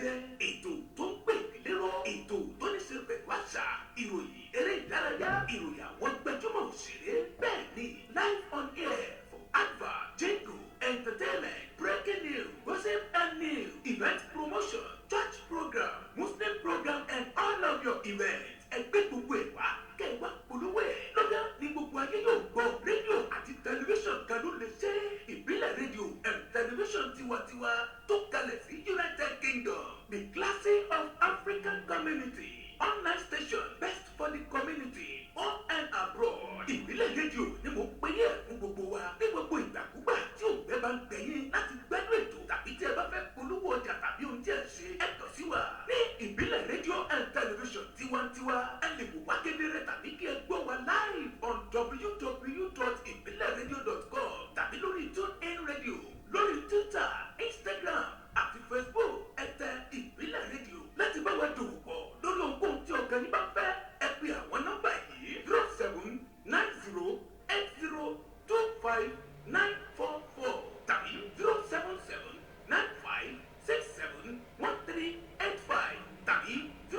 ayẹyẹ ètò tó ń pè lérò ètò tó ní ṣe pẹ̀lú àṣà ìròyìn eré ìdárayá ìròyìn àwọn gbajúmọ̀ òṣèré bẹ́ẹ̀ ni live on air for advert jingle entertainment breaking news gossip and news event promotion church program muslim program and all of your events ẹgbẹ́ gbogbo ẹ̀ wá kẹwàá polówó ẹ̀ lọ́dọ̀ ní gbogbo ayé yóò gbọ́ rédíò àti tẹlifíṣàn kan ló lè ṣe ìbílẹ̀ rédíò and tẹlifíṣàn tiwantiwa tó kalẹ̀ sí United Kingdom the classy of African community online station best for the community home and abroad ìbílẹ̀ rédíò ni mo pè é fún gbogbo wa ní gbogbo ìgbàkúgbà tí òǹgbẹ bá ń gbẹ̀yìn láti gbádùn ètò tàbí tí ẹ bá fẹ́ polówó ọjà tàbí ohun tí ẹ ṣe ẹ kàn sí wa ní ìbílẹ̀ rédíò and television tiwantiwa ẹ lè wò wá kedere tàbí kí ẹ gbọ́ wa live on www.ibileradio.com tàbí lórí TuneIn Radio lórí Twitter Instagram àti Facebook ẹ tẹ ìbílẹ̀ rédíò láti bá wa dòwò pọ̀ lórí ohunkóhun tí ọ̀gá yín bá fẹ́ ẹ pe àwọn nọ́mbà yìí 0790802594 tàbí 07795671385 tàbí 07424728743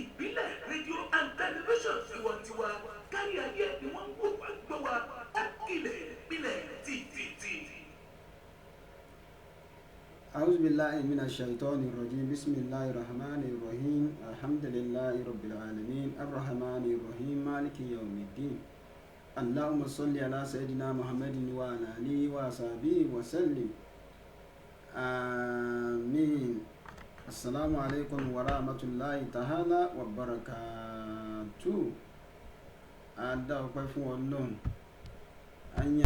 ìbílẹ̀ rédíò and television tiwantiwa kárí ayé ni wọ́n ń wò wá gbọ́ wa ó kílẹ̀ bílẹ̀ títí. أعوذ بالله من الشيطان الرجيم بسم الله الرحمن الرحيم الحمد لله رب العالمين الرحمن الرحيم مالك يوم الدين اللهم صل على سيدنا محمد وعلى آله وصحبه وسلم آمين السلام عليكم ورحمة الله تعالى وبركاته أدا وقف ولون أن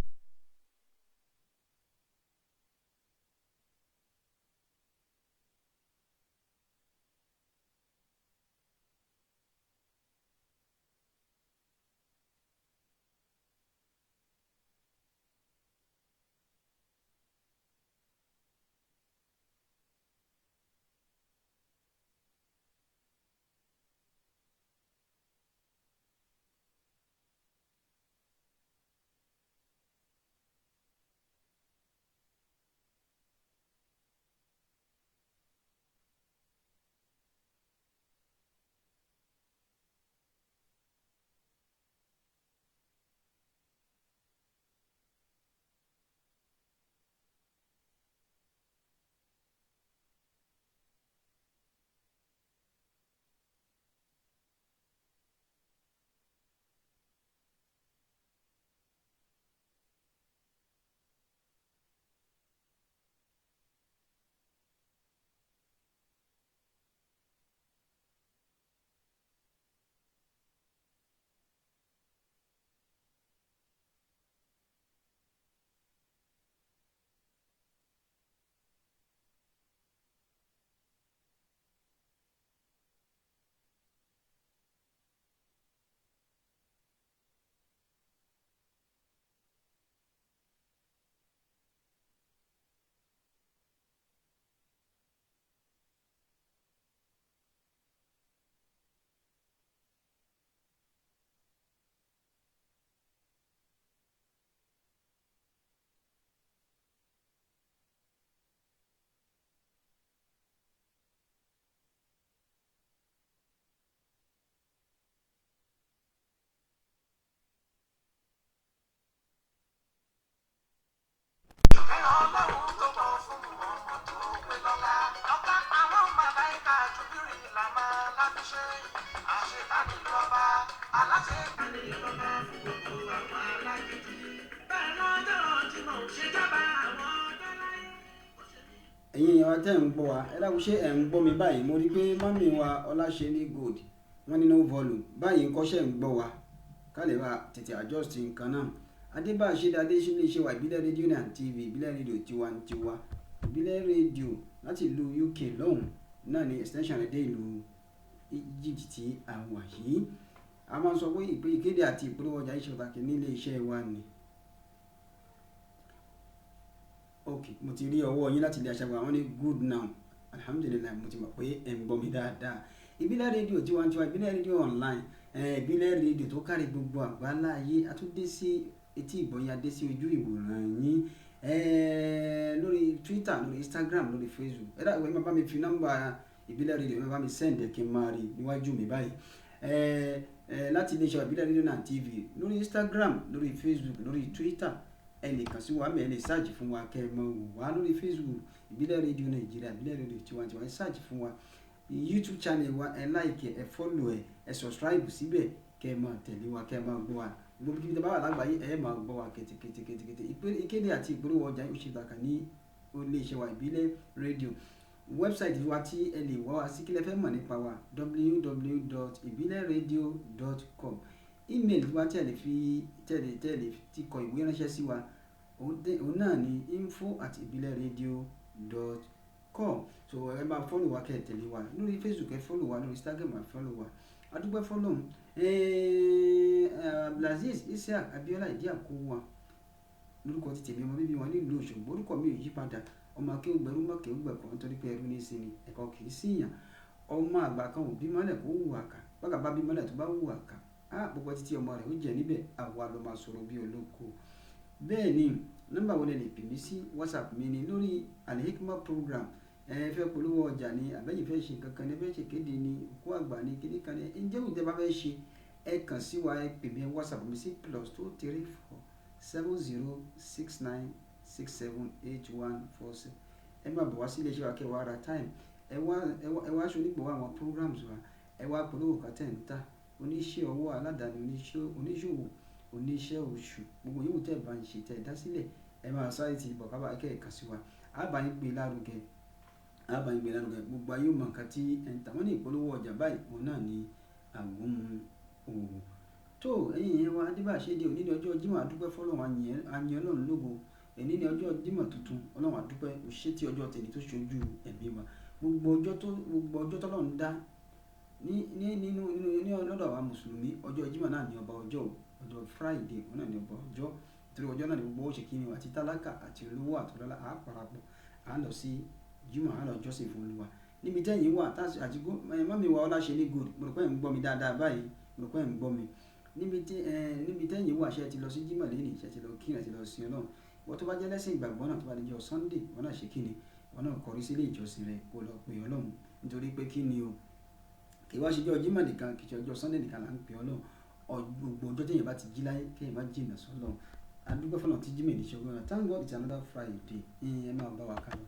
ẹ̀yin ìyàwó tẹ́ ń gbọ́ wa ẹ dákun ṣé ẹ̀ ń gbọ́ mi báyìí mo rí i pé mọ́mì wa Ọláṣẹ́ní Gold wọ́n ní no volume báyìí ń kọ́ṣẹ́ ń gbọ́ wa ká lè bá tètè adjust nǹkan náà adébáṣe adéṣílẹ̀ ṣe wà ìbílẹ̀ rédíò náà TV ìbílẹ̀ rédíò tiwantiwa ìbílẹ̀ rédíò láti ìlú UK lọ́hùn náà ní extension rẹ̀ dé ìlú Egypt tí a wà yìí a máa ń sọ pé ìkéde àti ìpolówó ọjà iṣẹ́ pàtàkì nílé iṣẹ́ wa ni. ok mo ti rí ọwọ́ yín láti ilé aṣàgbà wọn ní good now alhamdulilayi mo ti mọ̀ pé ẹ̀ ń gbọ́ mi dáadáa ìbílẹ̀ rédíò tiwantiwa ìbílẹ̀ rédíò online ìbílẹ̀ rédíò tó kárí gbogbo àgbáńlá ayé àtúndé sí etí ìgbọ̀nyìn adé sí ojú ìwòran yín lórí Twitter, lórí Instagram, lórí Facebook. Ẹ dàgbà ẹ máa bá mi fi nọ́mbà ìbílẹ̀ rédíò, ẹ máa bá mi send ẹ̀ kí n máa rí níwájú mi báyìí. Láti iléeṣẹ́ ìbílẹ̀ rédíò náà TV lórí Instagram, lórí Facebook, lórí Twitter, ẹ lè kàn sí wa ẹ lè search fún wa kẹ́ ẹ mọ̀ wá lórí Facebook ìbílẹ̀ rédíò Nàìjíríà, ìbílẹ̀ rédíò tiwantiwa, ẹ search fún wa. YouTube channel wa ẹ like ẹ follow ẹ subscribe síbẹ̀ kẹ́ ẹ máa tẹ̀lé wa, kẹ́ ẹ máa gbọ́ wa gbogbo ibi tí a bá wà lágbàáyé ẹ máa gbọ́ wa kẹ́tẹ́kẹ́tẹ́kẹ́tẹ́. Ìkéde àti ìpolówó ọjà yóò ṣe pàtàkì ní iléeṣẹ́ wa ìbílẹ̀ rédíò. Wẹ́bsáìtì wa tí ẹ lè wá wa sí kílẹ̀ fẹ́ mọ̀ nípa wa www.ibileradio.com. Email wa tí ẹ lè fi ti kọ ìwé ránṣẹ́ sí wa òun náà ni info@ibileradio.com. So ẹ máa follow wa kẹ́ ẹ tẹ̀lé wa lórí Facebook, ẹ follow wa lórí Instagram, ẹ follow wa. Adúpẹ́ follow Abdulaziz Isiaq Abiola Ìdíàkówà lórúkọ ti tèmi, ọmọ bíbí wọn nílùú Òṣogbo. Orúkọ mi ò yí padà, ọmọ akéwùgbẹ̀rú mọ́kẹ́wùgbẹ̀kọ́ nítorí pé ẹrú ní í sinmi ẹ̀kọ́ kì í síyàn. Ọmọ àgbà kan ò bí mọ́lẹ̀ kó wù àkà, bàgà bá bí mọ́lẹ̀ tó bá wù àkà púpọ̀ títí ọmọ rẹ̀ ó jẹ níbẹ̀, àwa ló máa sọ̀rọ̀ bí olóko. Bẹ́ẹ̀ ni nọ́mbà wo lẹ lè pè mí sí WhatsApp mi ni lórí Al-Hikmah program. Ẹ fẹ́ polówó ọjà ni àbẹ́yìn fẹ́ ṣe kankan ní fẹ́ ṣe kéde ní òkú àgbà ní kíní kan ní ǹjẹ́ òun tẹ́ bá fẹ́ ṣe ẹ kàn sí wa, ẹ pè mí WhatsApp mi sí +234 7069678147. ẹ máa bọ̀ wá sí iléeṣẹ́ wa kẹwàá ara time ẹ wá aṣọ onígbọ̀wọ́ àwọn programs wa, ẹ wá polówó kàtẹ́ ń ta oníṣẹ́ ọwọ́ aládàáni, oníṣòwò, oníṣẹ́ oṣù, gbogbo yòówù tẹ́ bá ń ṣe tẹ́ dá sílẹ̀ ẹ máa sáré ti bọ̀ kábà kẹ́ ẹ̀ kàn sí wa, àbáyín gbé lárugẹ gbogbo ayé mọ̀ nǹkan tí ẹ̀ ń tà. Wọ́n ní ìpolówó ọjà báyìí òun náà ní àgúnmu òwò. Tó ẹ̀yin yẹn wa adébáṣe dé òní ní ọjọ́ Jímọ̀, àdúpẹ́ fọ́lọ́run, àyìn Ọlọ́run lógo. Èní ní ọjọ́ Jímọ̀ tuntun, Ọlọ́run àdúpẹ́ òṣè tí ọjọ́ tèmi tó ṣojú ẹ̀mí wa. Gbogbo ọjọ́ tọ́lọ́run dá ní ọ̀dọ̀ àwa mùsùlùmí, ọjọ́ Jímọ̀ náà ní ọba ọjọ́ Friday òun náà ní ọba ọjọ́. Nítorí ọjọ́ náà ní gbogbo ó ṣe kí ni àti tálákà àti olówó àtọlọ́lá á parapọ̀ á lọ sí Jímọ̀ á lọ jọ́sìn fún Olúwa. Níbi tẹ́yìn wà àti mọ́mí wa Ọláṣẹ́lé Gold, mo rò pé ẹ̀ ń gbọ́ mi dáadáa báyìí, mo rò pé ẹ̀ ń gbọ́ mi. Níbi tẹ́yìn wà ṣe ti lọ sí Jímọ̀ lẹ́yìn, ṣe ti lọ kí ẹ̀ ti lọ sin Ọlọ́run. Wọ́n tó bá jẹ́ lẹ́sìn ìgbàgbọ́ náà tó bá di ọjọ́ Sunday, wọ́n náà ṣe kí ni, wọ́n náà kọrí sílé ìjọsìn rẹ̀ kó lọ pè Ọlọ́run. Nítorí pé kí ni o, kì í wá ṣe ọjọ́ Jímọ̀ nìkan, kì í ṣe ọjọ́ Sunday nìkan là ń pè Ọlọ́run. Gbogbo ọjọ́ tẹ́yìn bá ti jí láyé kéèyàn má jìnnà sọ́lọ́run. Adúpẹ́ fọ́lọ́run tí Jímọ̀ ní ṣọgbọ́n náà. Thank God it's another Friday. Ẹ máa bá wa ká lọ.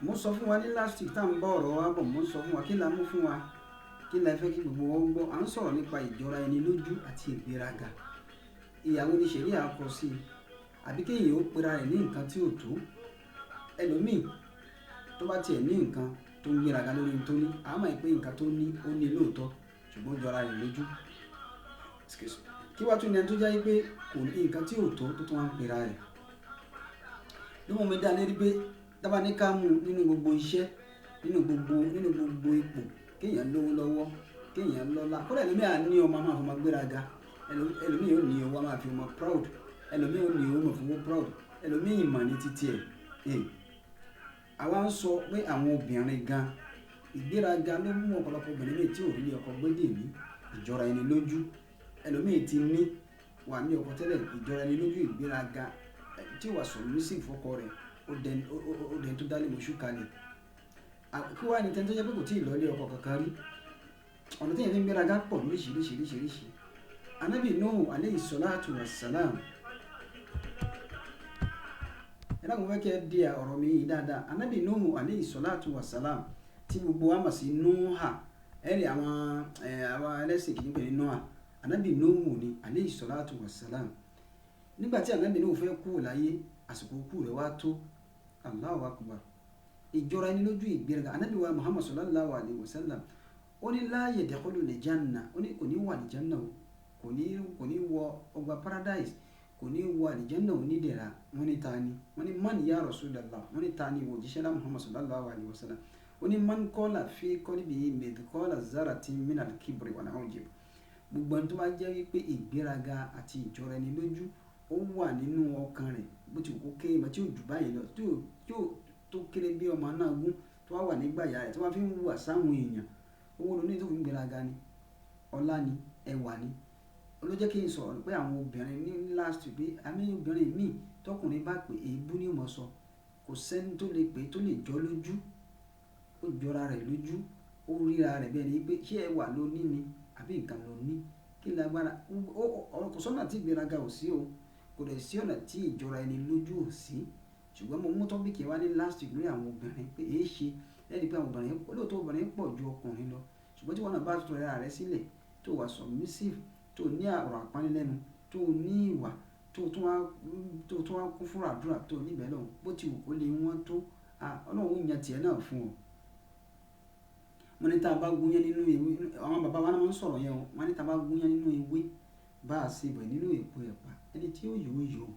Mo sọ fún wa ní last week tá à ń bá ọ̀rọ̀ wa bọ̀, mo sọ fún wa kí la mú fún wa, kí la fẹ́ kí gbogbo wọn gbọ́. À ń sọ̀rọ̀ nípa ìjọra ẹni lójú àti ìgbéraga. Ìyàwó ni ṣẹ̀ríà kọ sí àbí kéèyàn ó pera rẹ̀ ní nǹkan tí ò tó. Ẹlòmíì tó bá tiẹ̀ ní nǹkan tó ń gbéraga lórí tó ní, a máa pé nǹkan tó ní ó ní lóòótọ́ ṣùgbọ́n ó jọra rẹ̀ lójú. Kí wá tún ní ẹni tó jẹ́ pé kò ní nǹkan tí ò tó tó tún wá ń pera rẹ̀. Ló mú mi dá lérí pé tábà ní ká mú nínú gbogbo iṣẹ́, nínú gbogbo ipò, kéèyàn lówó lọ́wọ́, kéèyàn lọ́lá. Kódà ẹlòmíì á ní ọmọ máa fi ọmọ gbéraga, ẹlòmíì ó ní owó máa fi ọmọ proud, ẹlòmíì ó ní owó máa fi owó proud, ẹlòmíì ìmọ̀ ní títí ẹ̀. Àwa ń sọ pé àwọn obìnrin gan ìgbéraga ló mú ọ̀pọ̀lọpọ̀ obìnrin méjì tí ò rí ilé ọkọ gbé dè ní ìjọra ẹni lójú. Ẹlòmíì ti wà ní ọkọ tẹ́lẹ̀, ìjọra ẹni lójú, ìgbéraga tí wà submissive fọ́kọ rẹ̀ ó dẹni tó dálé mọ̀ṣú kalẹ̀. Kí wá ní tẹ́ni tó jẹ́ pé kò tí ì lọ ilé ọkọ kankan rí. Ọ̀nà tí èèyàn fi ń gbéraga pọ̀ lóríṣiríṣi. Ànábì Nuhu alayhi salatu wassalam. Ẹ dákun fẹ́ kí ẹ di ọ̀rọ̀ mi yìí dáadáa. Ànábì Nuhu alayhi salatu wassalam tí gbogbo wa mọ̀ sí Nuha. Ẹ̀rí àwọn ẹlẹ́sìn kìí pè ní Noah. Ànábì Nuhu ni alayhi salatu wassalam. Nígbà tí Ànábì Nuhu fẹ́ kú láyé, àsìkò kú rẹ̀ wá tó. Allahu akbar. Ìjọra ẹni lójú, ìgbéraga. Ànábì wa Muhammad sallallahu alayhi wa sallam ó ní la yadkhulu al-janna, ó ní kò ní wà al-janna o, kò ní wọ ọgbà paradise, kò ní wọ al-janna onídẹ̀ra. Wọ́n ní ta ni? Wọ́n ní man ya Rasulallah, wọ́n ní ta ni ìwọ òjíṣẹ́ lá Muhammad sallallahu alayhi wa sallam. Ó ní man qala fi qalbihi mithqala zarratin min al-kibri wal-'ujb, gbogbo ẹni tó bá jẹ́ wípé ìgbéraga àti ìjọra ẹni lójú ó wà nínú ọkàn rẹ̀ bó ti kó kéré mọ́ tí ò jù báyìí lọ tó kéré bí ọmọ náà gún tó wá wà nígbà ìyá rẹ̀ tó wá fi ń wùwà sáwọn èèyàn owó lóní tó fi ń gbéraga ni ọlá ni ẹwà ni ló jẹ́ kí n sọ̀rọ̀ pé àwọn obìnrin ní last week pé àmì obìnrin míì tọkùnrin bá pè èébú ní ìmọ̀ sọ kò sẹ́ni tó lè pè tó lè jọ lójú ó jọra rẹ̀ lójú ó ríra rẹ̀ bẹ́ẹ̀ ni pé ṣé ẹwà ló ní ni àbí nǹkan ló ní kí lágbára kò sọ́nà tí ìgbéraga ò sí o kò dẹ̀ sí ọ̀nà tí ìjọra ẹni lójú ò sí ṣùgbọ́n mo mú tọ́pìkì wá ní last week lórí àwọn obìnrin pé èé ṣe lẹ́yìn pé àwọn obìnrin lóòótọ́ obìnrin pọ̀ ju ọkùnrin lọ ṣùgbọ́n tí wọ́n náà bá tó rẹ̀ rẹ̀ sílẹ̀ tó wà submissive tó ní ọ̀rọ̀ àpánilẹ́nu tó ní ìwà tó tún wá kún fún àdúrà tó níbẹ̀ lọ́hùn bó ti wù kó lè wọ́n tó ọlọ́run yan tiẹ̀ náà fún ọ. wọ́n ní tá a bá gúnyán nínú ewé àwọn bàbá wa náà máa ń sọ̀rọ̀ yẹn o wọ́n ní tá a bá gúnyán nínú ewé bá a ṣe bẹ̀ nínú èpo ẹ̀pà ẹni tí ó yòó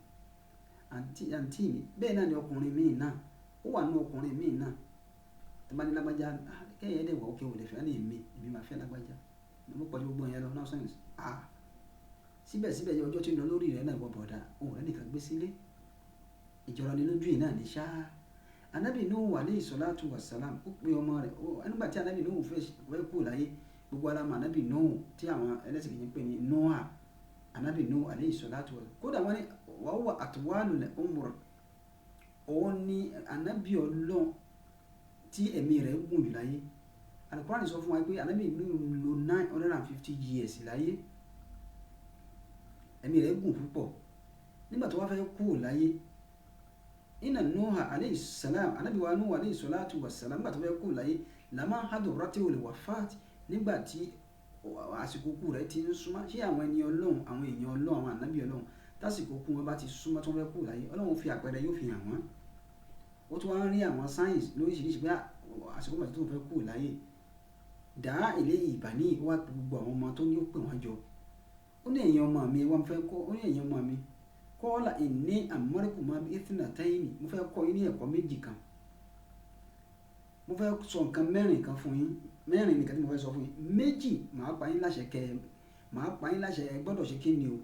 àǹtí mi bẹ́ẹ̀ náà ni ọkùnrin míì náà ó wà ní ọkùnrin míì náà tó bá ní lágbájá kẹ́yìn ẹ̀dẹ̀ wọ̀ ókè òde fẹ́ ní èmi máa fẹ́ lágbájá mo pọ̀ ju gbogbo yẹn lọ nonsense síbẹ̀síbẹ̀ yẹ ọjọ́ tí ń lọ lórí rẹ̀ náà wọ bọ̀dà òun rẹ̀ nìkan gbé sílé ìjọra ni lójú yìí náà ní ṣáá anábì Nuhu alayhi salatu wassalam ó pe ọmọ rẹ̀ nígbà tí anábì Nuhu fẹ́ kú láyé gbogbo alámọ̀ anábì Nuhu tí àwọn ẹlẹ́sìn kìí pè ní Noah anábì Nuhu alayhi salatu wassalam kódà wọ́n ní wàá wà àtúwálù lẹ̀ umur òun ní anábì Ọlọ́run tí ẹ̀mí rẹ̀ gùn jù láyé Al-Qur'an sọ fún wa pé anábì Nuhu lò 950 years láyé ẹ̀mí rẹ̀ gùn púpọ̀ nígbà tó wá fẹ́ kú láyé inna Nuha alayhi salam anábì wa Nuhu alayhi salatu wassalam nígbà tó fẹ́ kú láyé lama hadratil wafat nígbà tí àsìkò kú rẹ̀ ti ń súnmọ́ ṣé àwọn ẹni Ọlọ́run àwọn èèyàn Ọlọ́run àwọn ànábì Ọlọ́run tásìkò kú wọn bá ti súnmọ́ tó fẹ́ kú láyé Ọlọ́run fi àpẹẹrẹ yóò fi hàn wọ́n ó tún wá ń rí àwọn sáyẹ̀nsì lóríṣiríṣi pé àsìkò mọ̀ tó fẹ́ kú láyé dàá ilé ìbàní wá gbogbo àwọn ọmọ tó ní ó pè wọ́n jọ ó ní èèyàn ọmọ mi wọ́n fẹ́ kọ́ ó ní èèyàn ọmọ mi kọ́ọ́lá ìní àmọ́rẹ́kù máa bí ìtìnà táyìnì mo fẹ́ kọ́ yín ní ẹ̀kọ́ méjì kan mo fẹ́ sọ nǹkan mẹ́rin kan fún yín mẹ́rin nìkan tí mo fẹ́ sọ fún yín méjì màá pa yín láṣẹ ẹ gbọ́dọ̀ ṣe kí ni o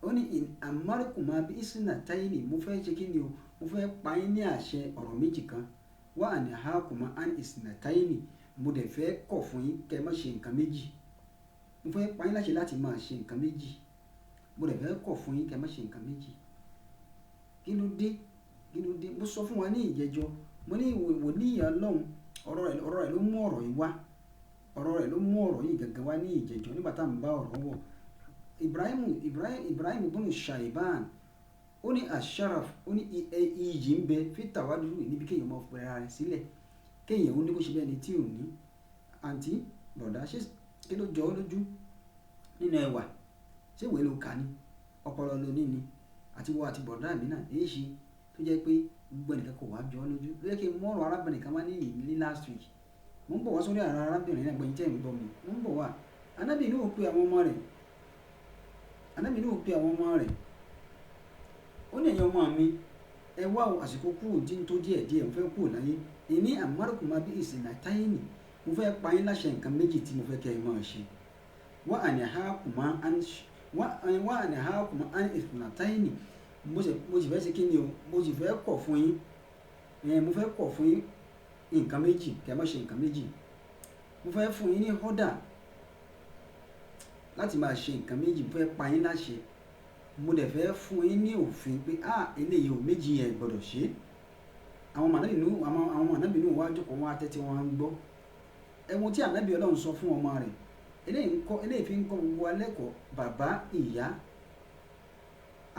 ó ní àmọ́rẹ́kù máa bí ìtìnà táyìnì mo fẹ́ ṣe kí ni o mo fẹ́ pa yín ní àṣẹ ọ̀rọ̀ méjì kan wá àní àhákùmá án ìtìnà táyìnì mo dẹ̀ fẹ́ kọ̀ fún yín kẹ́ má ṣe nǹkan méjì mo fẹ́ pa yín láṣẹ láti máa ṣe nǹkan méjì mo lè fẹ́ kọ̀ fún yín kẹ́ má ṣe nǹkan méjì kí ló dé mo sọ fún wa ní ìjẹjọ́ mo ní wòlíì Ọlọ́run ọ̀rọ̀ rẹ̀ ló mú ọ̀rọ̀ yìí wá ọ̀rọ̀ rẹ̀ ló mú ọ̀rọ̀ yìí gẹ́gẹ́ wá ní ìjẹjọ́ nígbà tá à ń bá ọ̀rọ̀ wọ̀ Ibrahim bunu Shaiban ó ní asharaf ó ní iyì ń bẹ fi tàwádùú níbi kéèyàn máa fẹ́ ara rẹ̀ sílẹ̀ kéèyàn ó ní kó ṣe bẹ́ẹ̀ ni tí ò ní àǹtí bọ̀dá ṣé kí ló jọ ọ́ lójú nínú ẹwà ṣé ìwé ló kà ní ọpọlọ ló ní ni àti wọ àti bọ̀dá mi náà èyí ṣe tó jẹ́ pé gbogbo ẹnìkan kò wá jọ ọ́ lójú ló yẹ kí n mú ọ̀rọ̀ arábìnrin kan wá ní ìlú last week mo ń bọ̀ wá sórí ara arábìnrin náà gbẹ̀yìn tẹ́ mi bọ̀ mi mo ń bọ̀ wá anábì ní òun pe àwọn ọmọ rẹ̀ ó ní ẹ̀yin ọmọ mi ẹ wá àsìkò kúrò tí ń tó díẹ̀ mo fẹ́ kúrò láyé ìní àmọ́rùkùn máa bí ìsìn àtàyìnì mo fẹ́ pa yín láṣẹ nǹkan méjì tí mo fẹ́ kẹ́ ẹ máa ṣe wọ́n àní àhákùmá án ìfúnàtáyìnì mo sì fẹ́ ṣe kí ni o mo sì fẹ́ kọ̀ fún yín mo fẹ́ kọ̀ fún yín nǹkan méjì kẹ́ ẹ má ṣe nǹkan méjì mo fẹ́ fún yín ní họ́dà láti máa ṣe nǹkan méjì mo fẹ́ pa yín láṣẹ mo dẹ̀ fẹ́ fún yín ní òfin pé eléyìí ò méjì yẹn gbọ́dọ̀ ṣe àwọn ànábì nù wá jókòó wọn atẹ́tí wọn ń gbọ́ ẹ̀wọ̀n tí ànábì Ọlọ́run sọ fún ọmọ rẹ̀ eléyìí fi ń kọ́ gbogbo alẹ́kọ̀ọ́ bàbá ìyá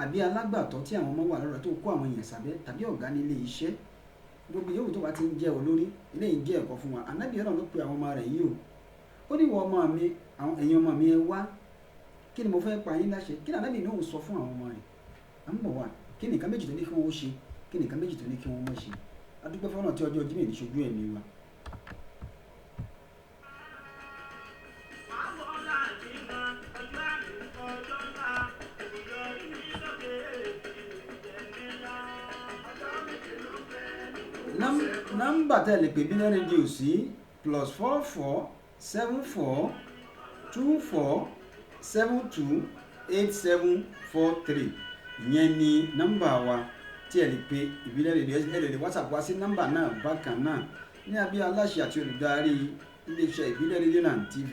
àbí alágbàtọ́ tí àwọn ọmọ wà lọ́rọ̀ tó kó àwọn èèyàn sábẹ́ tàbí ọ̀gá nílé iṣẹ́ gbogbo yòówù tó bá ti ń jẹ́ olórí eléyìí jẹ́ ẹ̀kọ́ fún wa ànábì Ọlọ́run ló pe àwọn ọmọ rẹ̀ yìí o ó ní ìwọ ọmọ mi ẹ̀yin ọmọ mi ẹ wá kí ni mo fẹ́ pa yín láṣẹ kí ni ànábì náà sọ fún àwọn ọmọ rẹ̀ à ń bọ̀ wá kí ni nǹkan méjì tó ní kí wọ́n ṣe kí ni nǹkan méjì tó ní kí wọ́n má ṣe adúpẹ́ fọ́nà tí ọjọ́ Jímọ̀ ní ṣojú ẹ̀mí wa. nọ́mbà tẹ́lẹ̀ pè Bílẹ̀ rédíò sí +44 74 24 728743 ìyẹn ni nọ́mbà wa tí ẹ lè pe ìbílẹ̀ rédíò. ẹ lè WhatsApp wá sí nọ́mbà náà bákan náà ní abẹ́ aláṣẹ àti olùdarí iléeṣẹ́ ìbílẹ̀ rédíò and TV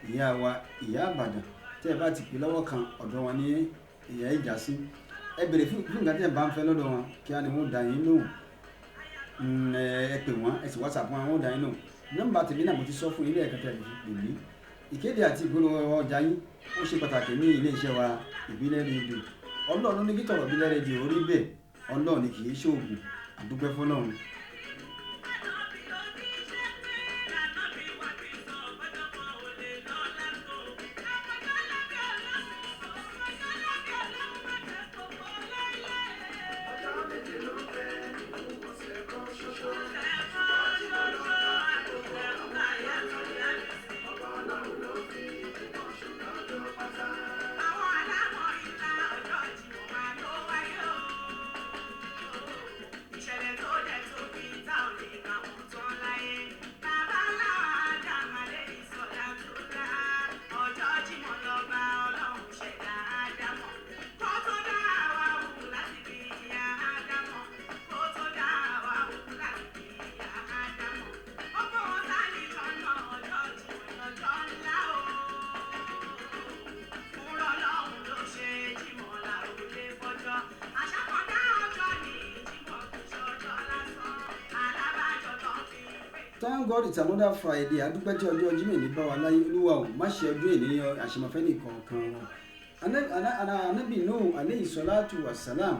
ìyá wa ìyá àbàdàn. tí ẹ bá ti pè lọ́wọ́ kan ọ̀dọ̀ wọn ní ìyá ìjà sí. ẹ bèrè fún nǹkan tí ẹ bá ń fẹ́ lọ́dọ̀ wọn kí á ní wọ́n dá yín lóhùn. ẹ pè wọ́n ẹ sì WhatsApp wọn wọ́n dá yín lóhùn. nọ́mbà tèmi náà mo ti sọ fún ilé ẹ̀kọ́ tẹ̀lé pè mí. ìkéde àti ìpolówó ọjà yín ó ṣe pàtàkì ní iléeṣẹ́ wa ìbílẹ̀ rédíò. ọlọ́run ní kí tọ̀rọ̀ ìbílẹ̀ rédíò orí bẹ́ẹ̀ ọlọ́run ni kì í ṣoògùn àdúpẹ́ fọlọ́run. Thank God it's another Friday. Adúpẹ́ tí ọjọ́ Jímọ̀ ní bá wa láyé. Olúwa ò má ṣe ọdún ènìyàn àṣemọ̀fẹ́ nìkan kan wọn. Ànábì Nuhu alayhi salatu wa salam.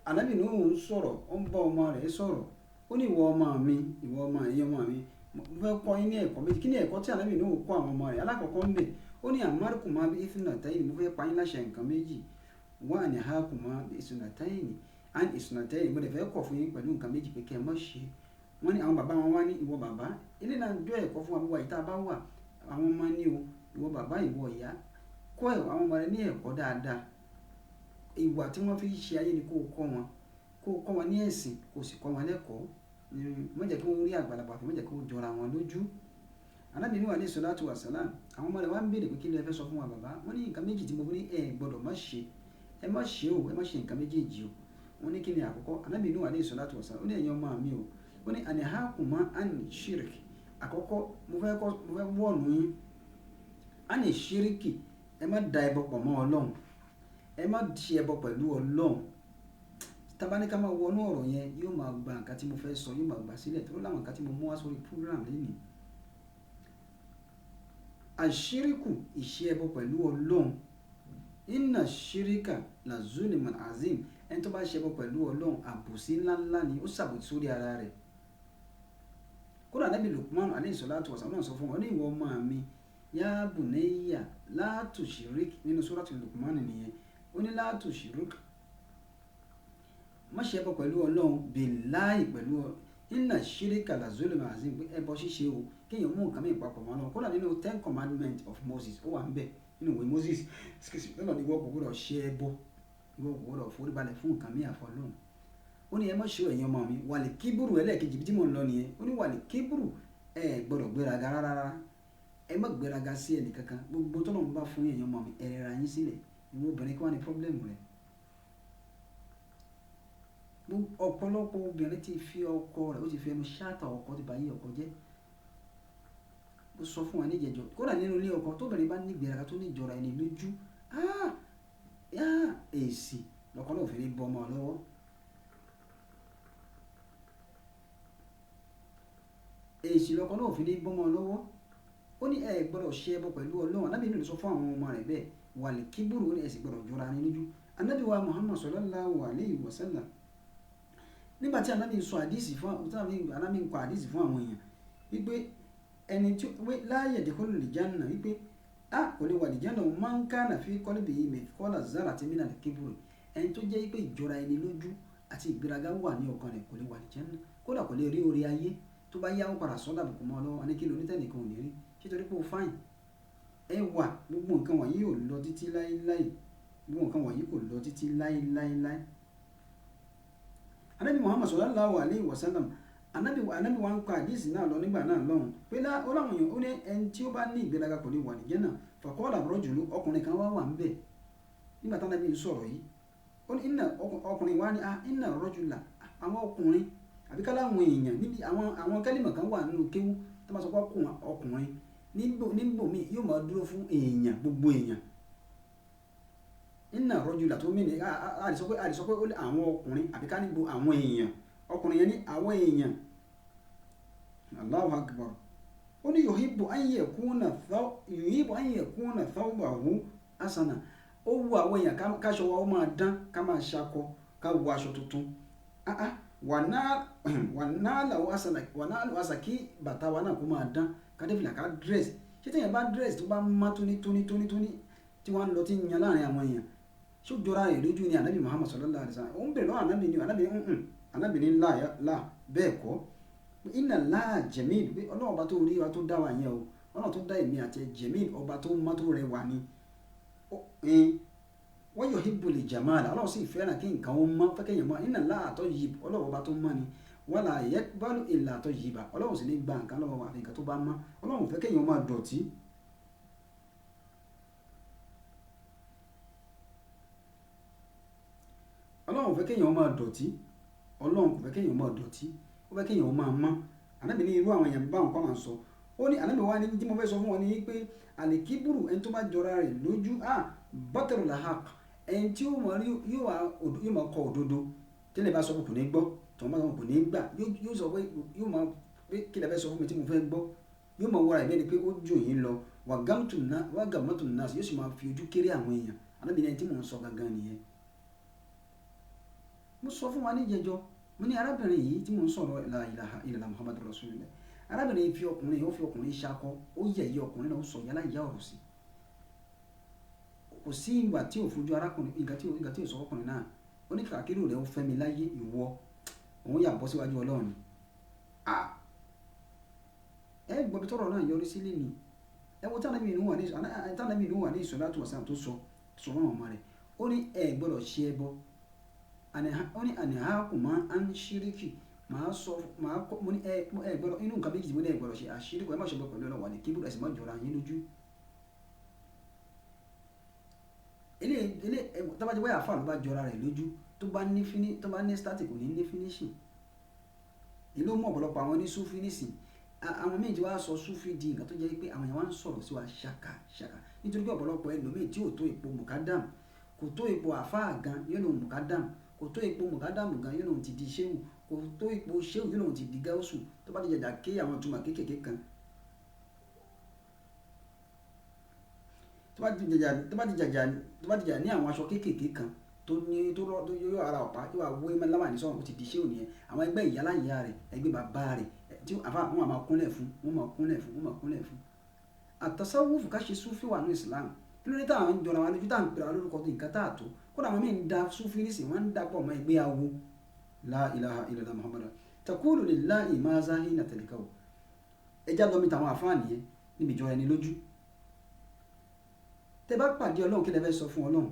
Ànábì Nuhu ń sọ̀rọ̀, ó ń bá ọmọ rẹ̀ sọ̀rọ̀. Ó ní ìwọ ọmọ mi, ìwọ ọmọ ẹ̀yin ọmọ mi. Mo fẹ́ kọ́ yín ní ẹ̀kọ́ méjì. Kí ni ẹ̀kọ́ tí Ànábì Nuhu kọ́ àwọn ọmọ rẹ̀? Alákọ̀ọ́kọ́ ń bẹ̀. Ó ní amarukum bi ithnatayni. Mo fẹ́ pa yín láṣẹ nǹkan méjì. Wa anhakum bi ithnatayni. An ithnatayni. Mo dẹ̀ fẹ́ kọ̀ fún yín pẹ̀lú nǹkan méjì pé kẹ́ ẹ má ṣe. Wọ́n ní àwọn bàbá wọn wá ní ìwọ bàbá ilé náà jọ ẹ̀kọ́ fún àbúwá ìta bá wà àwọn ọmọ ní o ìwọ bàbá ìwọ ìyá kọ́ ẹ̀ àwọn ọmọ rẹ ní ẹ̀kọ́ dáadáa. Ìwà tí wọ́n fi ṣe ayé ni kó kọ́ wọn ní ẹ̀sìn kó sì kọ́ wọn lẹ́kọ̀ọ́. Má jẹ́ kí wọ́n rí àgbàlagbà fi má jẹ́ kí wọ́n jọra wọn lójú. Ànábì Nuhu alayhi salatu wa salam àwọn ọmọ rẹ̀ wá ń béèrè pé kí ló fẹ́ sọ fún wa bàbá. Wọ́n ní nǹkan méjì tí mo ní ẹ gbọ́dọ̀ má ṣe ẹ má ṣe o ẹ má ṣe nǹkan méjèèjì o. Wọ́n ní kí ni àkọ́kọ́. Ànábì Nuhu alayhi salatu wa salam ó ní ẹ̀yin ọmọ mi o. Ó ní anihakuma ani shiriki àkọ́kọ́ mo fẹ́ wọ̀nù yín ani shiriki ẹ má da ẹbọ pọ̀ mọ́ Ọlọ́run ẹ má ṣe ẹbọ pẹ̀lú Ọlọ́run. Tabaníkà máa wọnú ọ̀rọ̀ yẹn yóò máa gba nǹkan tí mo fẹ́ sọ yóò máa gbà sílẹ̀ tó láwọn nǹkan tí mo mú wá sórí program lẹ́nìí. Àṣíríkù ìṣe ẹbọ pẹ̀lú Ọlọ́run inna shirika la zulmun azim ẹni tó bá ṣe ẹbọ pẹ̀lú Ọlọ́run àbòsí ńláńlá ni ó ṣàbòsí sórí ara rẹ̀. Kódà Ànábì Lukman alayhi salatu wa salam sọ fún wọn ní ìwọ ọmọ mi ya bunayya la tushrik nínú suratul Lukman nìyẹn. Ó ní la tushrik má ṣe ẹbọ pẹ̀lú Ọlọ́run billahi pẹ̀lú inna shirika la zulmun azim pé ẹbọ ṣíṣe o kéèyàn mú nǹkan mìíràn papọ̀ mọ́ Ọlọ́run. Kódà nínú 10 commandments of Moses ó wà ń bẹ̀ nínú ìwé Moses lọ́nà ni wọ́n kò gbọ́dọ̀ ṣe ẹbọ ìwọ kò gbọ́dọ̀ foríbalẹ̀ fún nǹkan mìíràn fọlọ́run. Ó ní ẹ má ṣe ẹ̀yin ọmọ mi wàlẹ̀ kíbùrù ẹlẹ́ẹ̀kejì bí tí mò ń lọ nìyẹn. Ó ní wàlẹ̀ kíbùrù ẹ gbọ́dọ̀ gbéraga rárá ẹ má gbéraga sí ẹnì kankan gbogbo tó lọ́n bá fún ẹ̀yin ọmọ mi ẹ rẹra yín sílẹ̀ ìwọ obìnrin kí wọ́n ní pọ́blẹ́mù rẹ̀. Ọ̀pọ̀lọpọ̀ obìnrin ti fi ọkọ rẹ̀ ó ti fi ẹnu ṣáàtà ọkọ ti bá yí ọkọ jẹ́. Ó sọ fún wa níjẹjọ kódà nínú ilé ọkọ tóbìnrin bá ní gbéraga tó ní ìjọra ẹni lójú èsì lọ́kọ náà fi ní bọ́ ọmọ lọ́wọ́. Èsì lọ́kọ náà fi ní bọ́ ọmọ lọ́wọ́. Ó ní ẹ gbọ́dọ̀ ṣe ẹbọ pẹ̀lú Ọlọ́run. Ànábì Nuhu sọ fún àwọn ọmọ rẹ̀ bẹ́ẹ̀ wàlẹ̀ kíbùrù ó ní ẹ̀sìn gbọ́dọ̀ jọra ẹni lójú. Ànábì wa Muhammad sallallahu alayhi wa sallam nígbà tí Ànábì sọ àdìsí fún Ànábì ń kọ àdìsí fún àwọn èèyàn wípé ẹni tí láàyè dẹ́kọ́ lè jánà wípé kò lè wà lè jánà máa ń kánà fi kọ́lé bèyí mẹ́kọ́lá zara àti mínà lè kébùrù ẹni tó jẹ́ pé ìjọra ẹni lójú àti ìgbéraga wà ní ọkàn rẹ̀ kò lè wà lè jánà kódà kò lè rí orí ayé tó bá yá ó padà sọ́dà bùkún mọ́ lọ́wọ́ ní kí ló nítẹ̀nìkan ò ní rí nítorí pé ó fáìn ẹ wà gbogbo nǹkan wọ̀nyí ò lọ títí láíláí gbogbo nǹkan wọ̀nyí kò lọ títí láíláíláí. Ànábì Muhammad sallallahu alayhi wa sallam anabi wa ń pa àdísì náà lọ nígbà náà lọ́hùn pé ó láwọn èèyàn ó ní ẹni tí ó bá ní ìgbéraga kò lè wà ní Jánnà faqala rajulu ọkùnrin kan wá wà ń bẹ̀ nígbà táwọn ẹbí ń sọ̀rọ̀ yìí ó ní iná ọkùnrin wa ní iná rajula àwọn ọkùnrin àbí ká láwọn èèyàn níbi àwọn kẹ́límà kan wà nínú kéwú tó máa sọ pé ọkùnrin níbò míì yóò máa dúró fún èèyàn gbogbo èèyàn iná rajula tó mìíràn àdìsọ pé ó lé àwọn ọkùnrin àbí ká níbo àwọn èèyàn ọkùnrin yẹn ní àwọn èèyàn Allahu akbar ó ní yuhibbu an yakuna thawbahu hasana ó wu àwọn èèyàn káṣọ wa ó máa dán ká máa ṣakọ ká wọ aṣọ tuntun wà náà làwọn àṣà kí bàtà wa náà kó máa dán ká dé fìlà ká dírẹ́sì ṣé téèyàn bá dírẹ́sì tó bá má tónítóní tí wọ́n ń lọ tí ń yan láàrin àwọn èèyàn ṣó jọra rẹ̀ lójú ni ànábì Muhammad sallallahu alaihi wasallam ó ń bèrè lọ́wọ́ ànábì ní láà bẹ́ẹ̀ kọ́ iná láà jẹ̀míìlì pé ọlọ́run ọba tó rí wa tó dá wa yẹn o ọlọ́run tó dá èmi àti jẹ̀míìlì ọba tó má tó rẹwà ni wọ́n yọ hibbul jamal ọlọ́run sì fẹ́ràn kí nǹkan ó mọ́ fẹ́kẹ̀yìn mọ́ iná láà tayyib ọlọ́run ọba tó mọ́ ni wala yaqbalu illa tayyiba ọlọ́run sì ní gba nǹkan lọ́wọ́ àfi nǹkan tó bá mọ́ ọlọ́run fẹ́kẹ̀yìn ó máa dọ̀tí. ọlọ́run fẹ́ kéèyàn máa dọ̀tí ọlọ́run kò fẹ́ kéèyàn máa dọ̀tí ó fẹ́ kéèyàn máa mọ́ ànábì ní irú àwọn èèyàn báwọn kọ́ máa sọ ó ní ànábì wa ní tí mo fẹ́ sọ fún wọn ní pé àlèkíbùrù ẹni tó bá jọra rẹ̀ lójú bọ́tẹ̀rù làhàk ẹni tí yóò máa kọ òdodo tẹ́lẹ̀ bá sọ pé kò ní gbọ́ tọ́ bá sọ pé kò ní gbà yóò sọ pé yóò máa pé kí lè fẹ́ sọ fún mi tí mo fẹ́ gbọ́ yóò máa wọra ìbẹ́ni pé ó jù yín lọ wà gàmọ́tò náà yóò sì máa fi ojú kéré àwọn èèyàn ànábì ní ẹni tí mò ń sọ gangan nìyẹn. mo sọ fún wa ní ìjẹjọ mo ní arábìnrin yìí tí mo ń sọ̀rọ̀ la ilaha illallah muhammadu rasulullah arábìnrin fi ọkùnrin ṣakọ ó yẹ̀yẹ́ ọkùnrin náà ó sọ yálà ìyá ọ̀rọ̀ sí kò sí ìgbà tí ò fojú arákùnrin ìgbà tí ò sọ ọkùnrin náà ó ní kàkiri rẹ̀ ó fẹ́ mi láyé ìwọ òun yà bọ́ síwájú ọlọ́run ẹ gbọ́dọ̀ tọrọ náà yọrí sílé ni ẹ wo tánàbí inú wà ní ìsọ̀lá tó wàsán tó sọ wọn ọmọ rẹ̀ ó ní ẹ gbọ́dọ̀ ṣe ẹbọ ó ní àníhàkùnmá à ń ṣíríkì mo ní ẹ gbọ́dọ̀ inú nǹkan méjì tí mo ní ẹ gbọ́dọ̀ ṣe àṣíríkì ẹ má ṣe bọ pẹ̀lú ọlọ́wà ní kíbùrù ẹ̀sìn má jọra yín lójú. ilé tábàjẹ́ wáyà fáà ló bá jọra rẹ̀ lójú tó bá ní static kò ní ní finishing. ìlú mú ọ̀pọ̀lọpọ̀ àwọn ní súfì nísìn àwọn méjì wá sọ súfì di nǹkan tó jẹ́ pé àwọn èèyàn wá ń sọ̀rọ̀ sí wa ṣàkà nítorí pé ọ̀pọ̀lọpọ̀ ẹlòmíì tí ò tó ipò mùkádàm kò tó ipò àfáà gan yóò lòun mùkádàm kò tó ipò mùkádàmù gan yóò lòun ti di ṣéwù kò tó ipò ṣéwù yóò lòun ti di gáúsù tó bá ti jẹjà ké àwọn ìtumọ̀ kéékèèké kan tó bá ti jẹjà ní àwọn aṣọ kéékèèké kan tó yóò ara ọ̀pá yóò wá wé láwà ní sọ́run kó ti di ṣéwù nìyẹn àwọn ẹgbẹ́ ìyálàyà rẹ̀ ẹgbẹ́ bàbá rẹ̀ tí àfáà wọn máa kúnlẹ̀ fún àtàsáwùfù ká ṣe súfì wà ní ìsìlámù kí ló dé táwọn ń jọra wa lójú táwọn ń pèrè wa lórúkọ tó nǹkan táàtó kódà àwọn míì ń da súfì nísìnyí wọ́n ń dapọ̀ mọ́ ẹgbẹ́ awo la ilaha illallah muhammadu takulu lillahi ma zahina tẹ̀lékàwò ẹjá lọ́mí tàwọn àfáà nìyẹn níbi ìjọra ẹni lójú tẹ bá pàdé ọlọ́run kí lẹ fẹ́ sọ fún ọlọ́run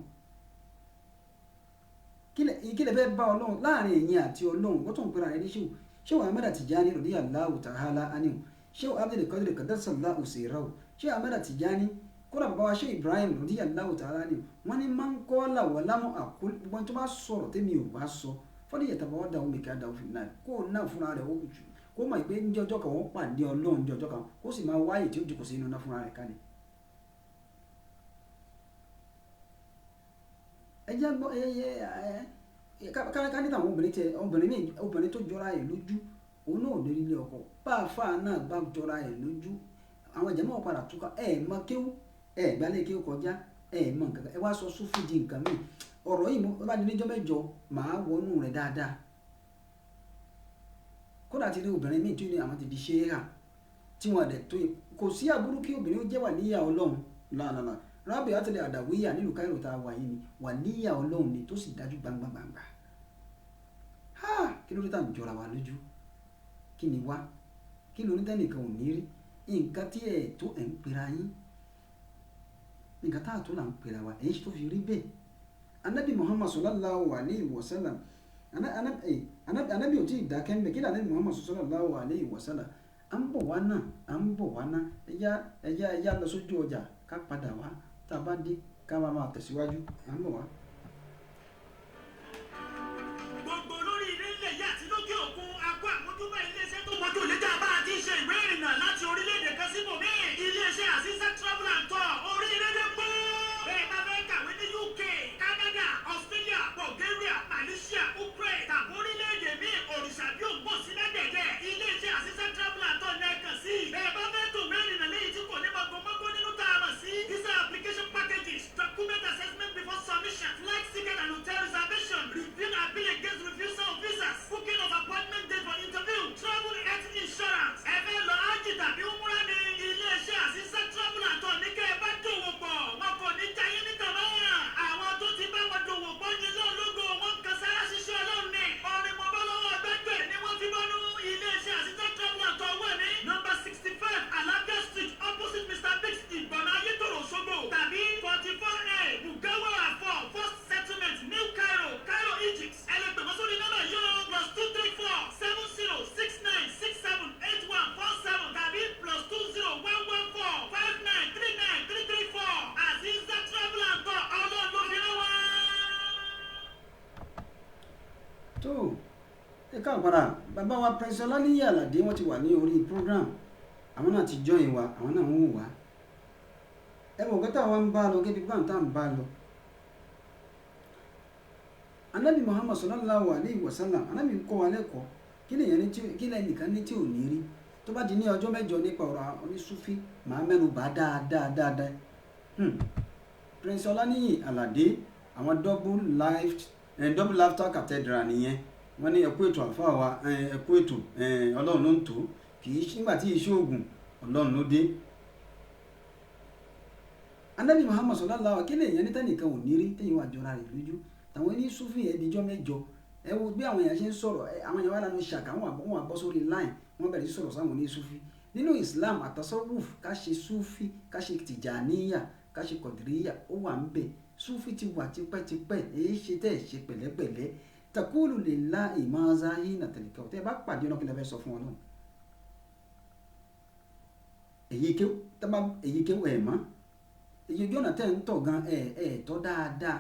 kí lẹ fẹ́ bá ọlọ́run láàrin ẹ̀yin àti ọlọ́run wọ́n tó ń pera rẹ ní ṣéwù ṣéwù Ahmad Tijani radiyallahu ta'ala anhu ṣéwù Abdul Qadir qaddasallahu sirrahu ṣéwù Ahmad Tijani kódà bàbá wa ṣé Ibrahim radiyallahu ta'ala anhu wọ́n ní máa ń kọ́ làwọ̀ lámọ́ àkólé gbogbo tó bá sọ̀rọ̀ tẹ́mi ò bá sọ fọ́dí yẹ̀tà bá wọ́n dà omi ká dà òfin náà kó náà fúnra rẹ̀ ó jù kó mọ̀ pé ní ọjọ́ kan wọ́n pàdé ọlọ́run ní ọjọ́ kan kó sì máa wáyè tí ó jù kó sí inú náà fúnra rẹ̀ kalẹ̀. ẹ jẹ́ gbọ́ ká ní tàwọn obìnrin tó jọra ẹ̀ lójú òun náà ò lè rí ilé ọkọ bá a fà náà bá jọra ẹ̀ lójú àwọn ìjẹ́mọ̀ padà túká ẹ̀ mọ kéwú ẹ̀ gbálẹ̀ kéwú kọjá ẹ̀ mọ nǹkan ẹ wá sọ súfì di nǹkan míì ọ̀rọ̀ yìí mo bá di níjọ́ mẹ́jọ màá wọnú rẹ̀ dáadáa kódà ti rí obìnrin míì tí ó ní àwọn ti di ṣéèrà tí wọn dẹ̀ tó kò sí àbúrú kí obìnrin ó jẹ́ wàlíyà ọlọ́run lánàá rábì àtẹlẹ àdàwíyà nílùú Cairo tá a wà yìí ni wàlíyà ọlọ́run ni tó sì dájú gbangba kí ló dé tá à ń jọra wa lójú kí ni wá kí ló ní tẹ́nìkan ò ní rí nǹkan tí ẹ̀ tó ẹ̀ ń pera yín nǹkan tá à tó là ń pera wa èyí tó fi rí bẹ́ẹ̀ anabi Muhammad sallallahu alayhi wa sallam Ànábì ò tí ì dákẹ́ ńbẹ̀ kí ni Ànábì Muhammad sallallahu alayhi wa sallam à ń bọ̀ wá náà ẹja lọ sójú ọjà ká padà wá tá a bá dé ká máa tẹ̀síwájú à ń bọ̀ wá. Gbogbo olórí ilé ilẹ̀ yìí àti lókè òkun akọ àmójúbà iléeṣẹ́ tó mọ́jú léjà bá a ti ṣe ìwé ìrìnnà láti orílẹ̀-èdè kan síbòmíì. Iléeṣẹ́ Aziza Travel and Tour oríire pọ̀. Bẹ́ẹ̀ bá fẹ́ kàwé ní UK, Canada, Australia, Bulgaria, Malaysia, Ukraine tàbí orílẹ̀-èdè míì òrìṣà bí ògbó sí lẹ́gbẹ̀dẹ̀. Iléeṣẹ́ Aziza Travel and Tour lẹ́ẹ̀kan sí. Bẹ́ẹ̀ bá fẹ́ tó ìwé ìrìnnà lẹ́yìn tí kò ní mọ̀gbọ́mọ́gbọ́ nínú tá a mọ̀ sí. Visa application packages, document assessment before submission, flight ticket and hotel reservation, review and bill against refusal of visas, booking of appointment date for interview, travel health insurance. Ẹ fẹ́ lọ ájì tàbí umra ní iléeṣẹ́ Aziza Travel and Tour ní kẹ́ ẹ bá dòwò pọ̀. Wọn kò ní jayé níta náà. Àwọn tó ti bá wọn dòwò pọ̀ ní lọ́lọ́gọ́ wọn kan sára ṣiṣẹ́ ọlọ́run ní. Orin mọ́ bá lọ́wọ́ gbẹ́gbẹ́ ni wọ́n fi bọ́nú. Iléeṣẹ́ Aziza Travel and Tour wà ní number 65 Alabia Street opposite Mr. Biggs Ìgbọ̀nà Ayétòrò Òṣogbo tàbí 44A Bugawa Afọ First Settlement New Cairo, Cairo, Egypt. Ẹlẹ́gbẹ̀mọ́ sórí nọ́mbà yóò +234 7069678147 tàbí +20114 5939334. Aziza Travel and Tour ọlọ́run ló fi rán wá. tó ẹ káàpàrà bàbá wa Prince Ọláníyì Àlàdé wọ́n ti wà ní orí program àwọn náà ti join wa àwọn náà ń wò wá ẹ bọ̀ gọ́tà wa ń bá lọ gẹ́gẹ́ bí báńtà ń bá lọ. Ànábì Muhammad sallallahu alayhi wa sallam Ànábì kọ́ wa lẹ́kọ̀ọ́ kí lẹ́nìkan ní tí ò ní rí tó bá di ní ọjọ́ mẹ́jọ nípa ọ̀rọ̀ onísúfí màá mẹ́nu bá dáadáa. Prince Ọláníyì Àlàdé àwọn double laughter cathedral nìyẹn wọ́n ní ẹ̀kú ètò àfáà wa ẹ̀kú ètò ọlọ́run ló ń tò kì í nígbà tí iṣẹ́ oògùn ọlọ́run ló dé. Ànábì Muhammad sallallahu kí lèèyàn ní tẹ́nìkan ò ní rí téèyàn wà jọra rẹ̀ lójú tàwọn ní súfì yẹn dijọ́ mẹ́jọ ẹ wo bí àwọn èèyàn ṣe ń sọ̀rọ̀ àwọn èèyàn wà lánàá ṣàkà wọn àbọ̀ sórí line wọn bẹ̀rẹ̀ sí sọ̀rọ̀ sáwọn ní súfì nínú Islam àtasọ́wùf ká ṣe súfì ká ṣe tìjàníyà ká ṣe kọ̀dìríyà ó wà ń bẹ̀ súfì ti wà tipẹ́tipẹ́ èyí ṣe tẹ́ ẹ̀ ṣe pẹ̀lẹ́pẹ̀lẹ́ takulu lillahi ma zahina tẹ̀lẹ́kẹ́ tẹ́ ẹ bá pàdé ọ̀nà kí lè fẹ́ sọ fún ọ náà èyí kéwù ẹ̀ mọ́ èyí ojú ọ̀nà tẹ́ ń tọ̀ gan tọ́ dáadáa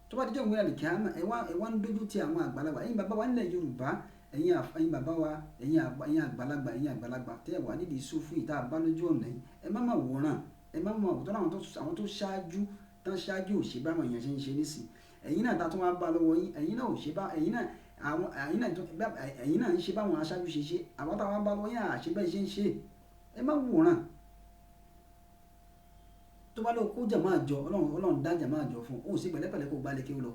tó bá dijọ́ ìwé àlèkè àmà ẹ wá ń dójú ti àwọn àgbàlagbà ẹ̀yin bàbá wa nílẹ̀ Yorùbá ẹ̀yin bàbá wa ẹ̀yin àgbàlagbà tẹ́ ẹ wà nídìí súfì tá a bá lójú ọ̀nà yìí ẹ má máa wòran ẹ má máa wòtọ́ àwọn tó ṣáájú tán ṣáájú ò ṣe báwọn èèyàn ṣe ń ṣe nísìn ẹ̀yin náà tá a tún wá bá lọ́wọ́ yín ẹ̀yin náà ò ṣe bá ẹ̀yin náà ń ṣe báwọn aṣáájú ṣe ṣe àwọn táwọn bá lọ́wọ́ yín àṣebẹ́ ṣe ń ṣe ẹ má wòran tó bá lọ kó jàmá àjọ ọlọ́run dá jàmá àjọ fún ó sì pẹ̀lẹ́pẹ̀lẹ́ kó gbalẹ̀ kí ó lọ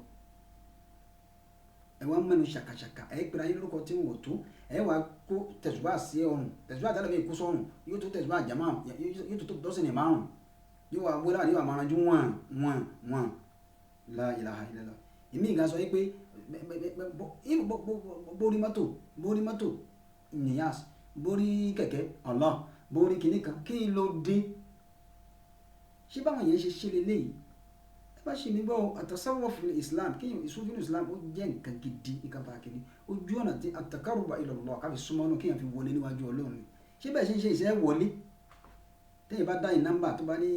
ẹ wá mẹ́nu ṣàkàṣàkà ẹ pèrè ayé lórúkọ tí wọ́n tó ẹ wá kó tẹ̀sùbá sí ọrùn tẹ̀sùbá àtàlẹ́ mi kó sọ́rùn yóò tó tẹ̀sùbá àjàmá yóò tó dọ́sìn ní márùn yóò wá wọlé àdéhùn àmàranjú wọ́n la ilaha illallah èmi ìgbà sọ pé borí mọ́tò nìyàs borí kẹ̀kẹ́ Allah borí kìnnìkan kí ló dé ṣé báwọn yẹn ṣe ṣe lélẹ́yìí ẹ bá ṣe mí bọ́ àtàsáwọ̀ fún Islam kí ìsúnfínú Islam ó jẹ́ nǹkan gidi nǹkan pàkìní ojú ọ̀nà tí àtàkárùbà ila Allah káfí súnmọ́ náà kéèyàn fi wọlé níwájú Ọlọ́run ni ṣé bẹ́ẹ̀ ṣe ń ṣe ìṣẹ́ wọlé téèyàn bá dáyìn nọ́mbà tó bá ní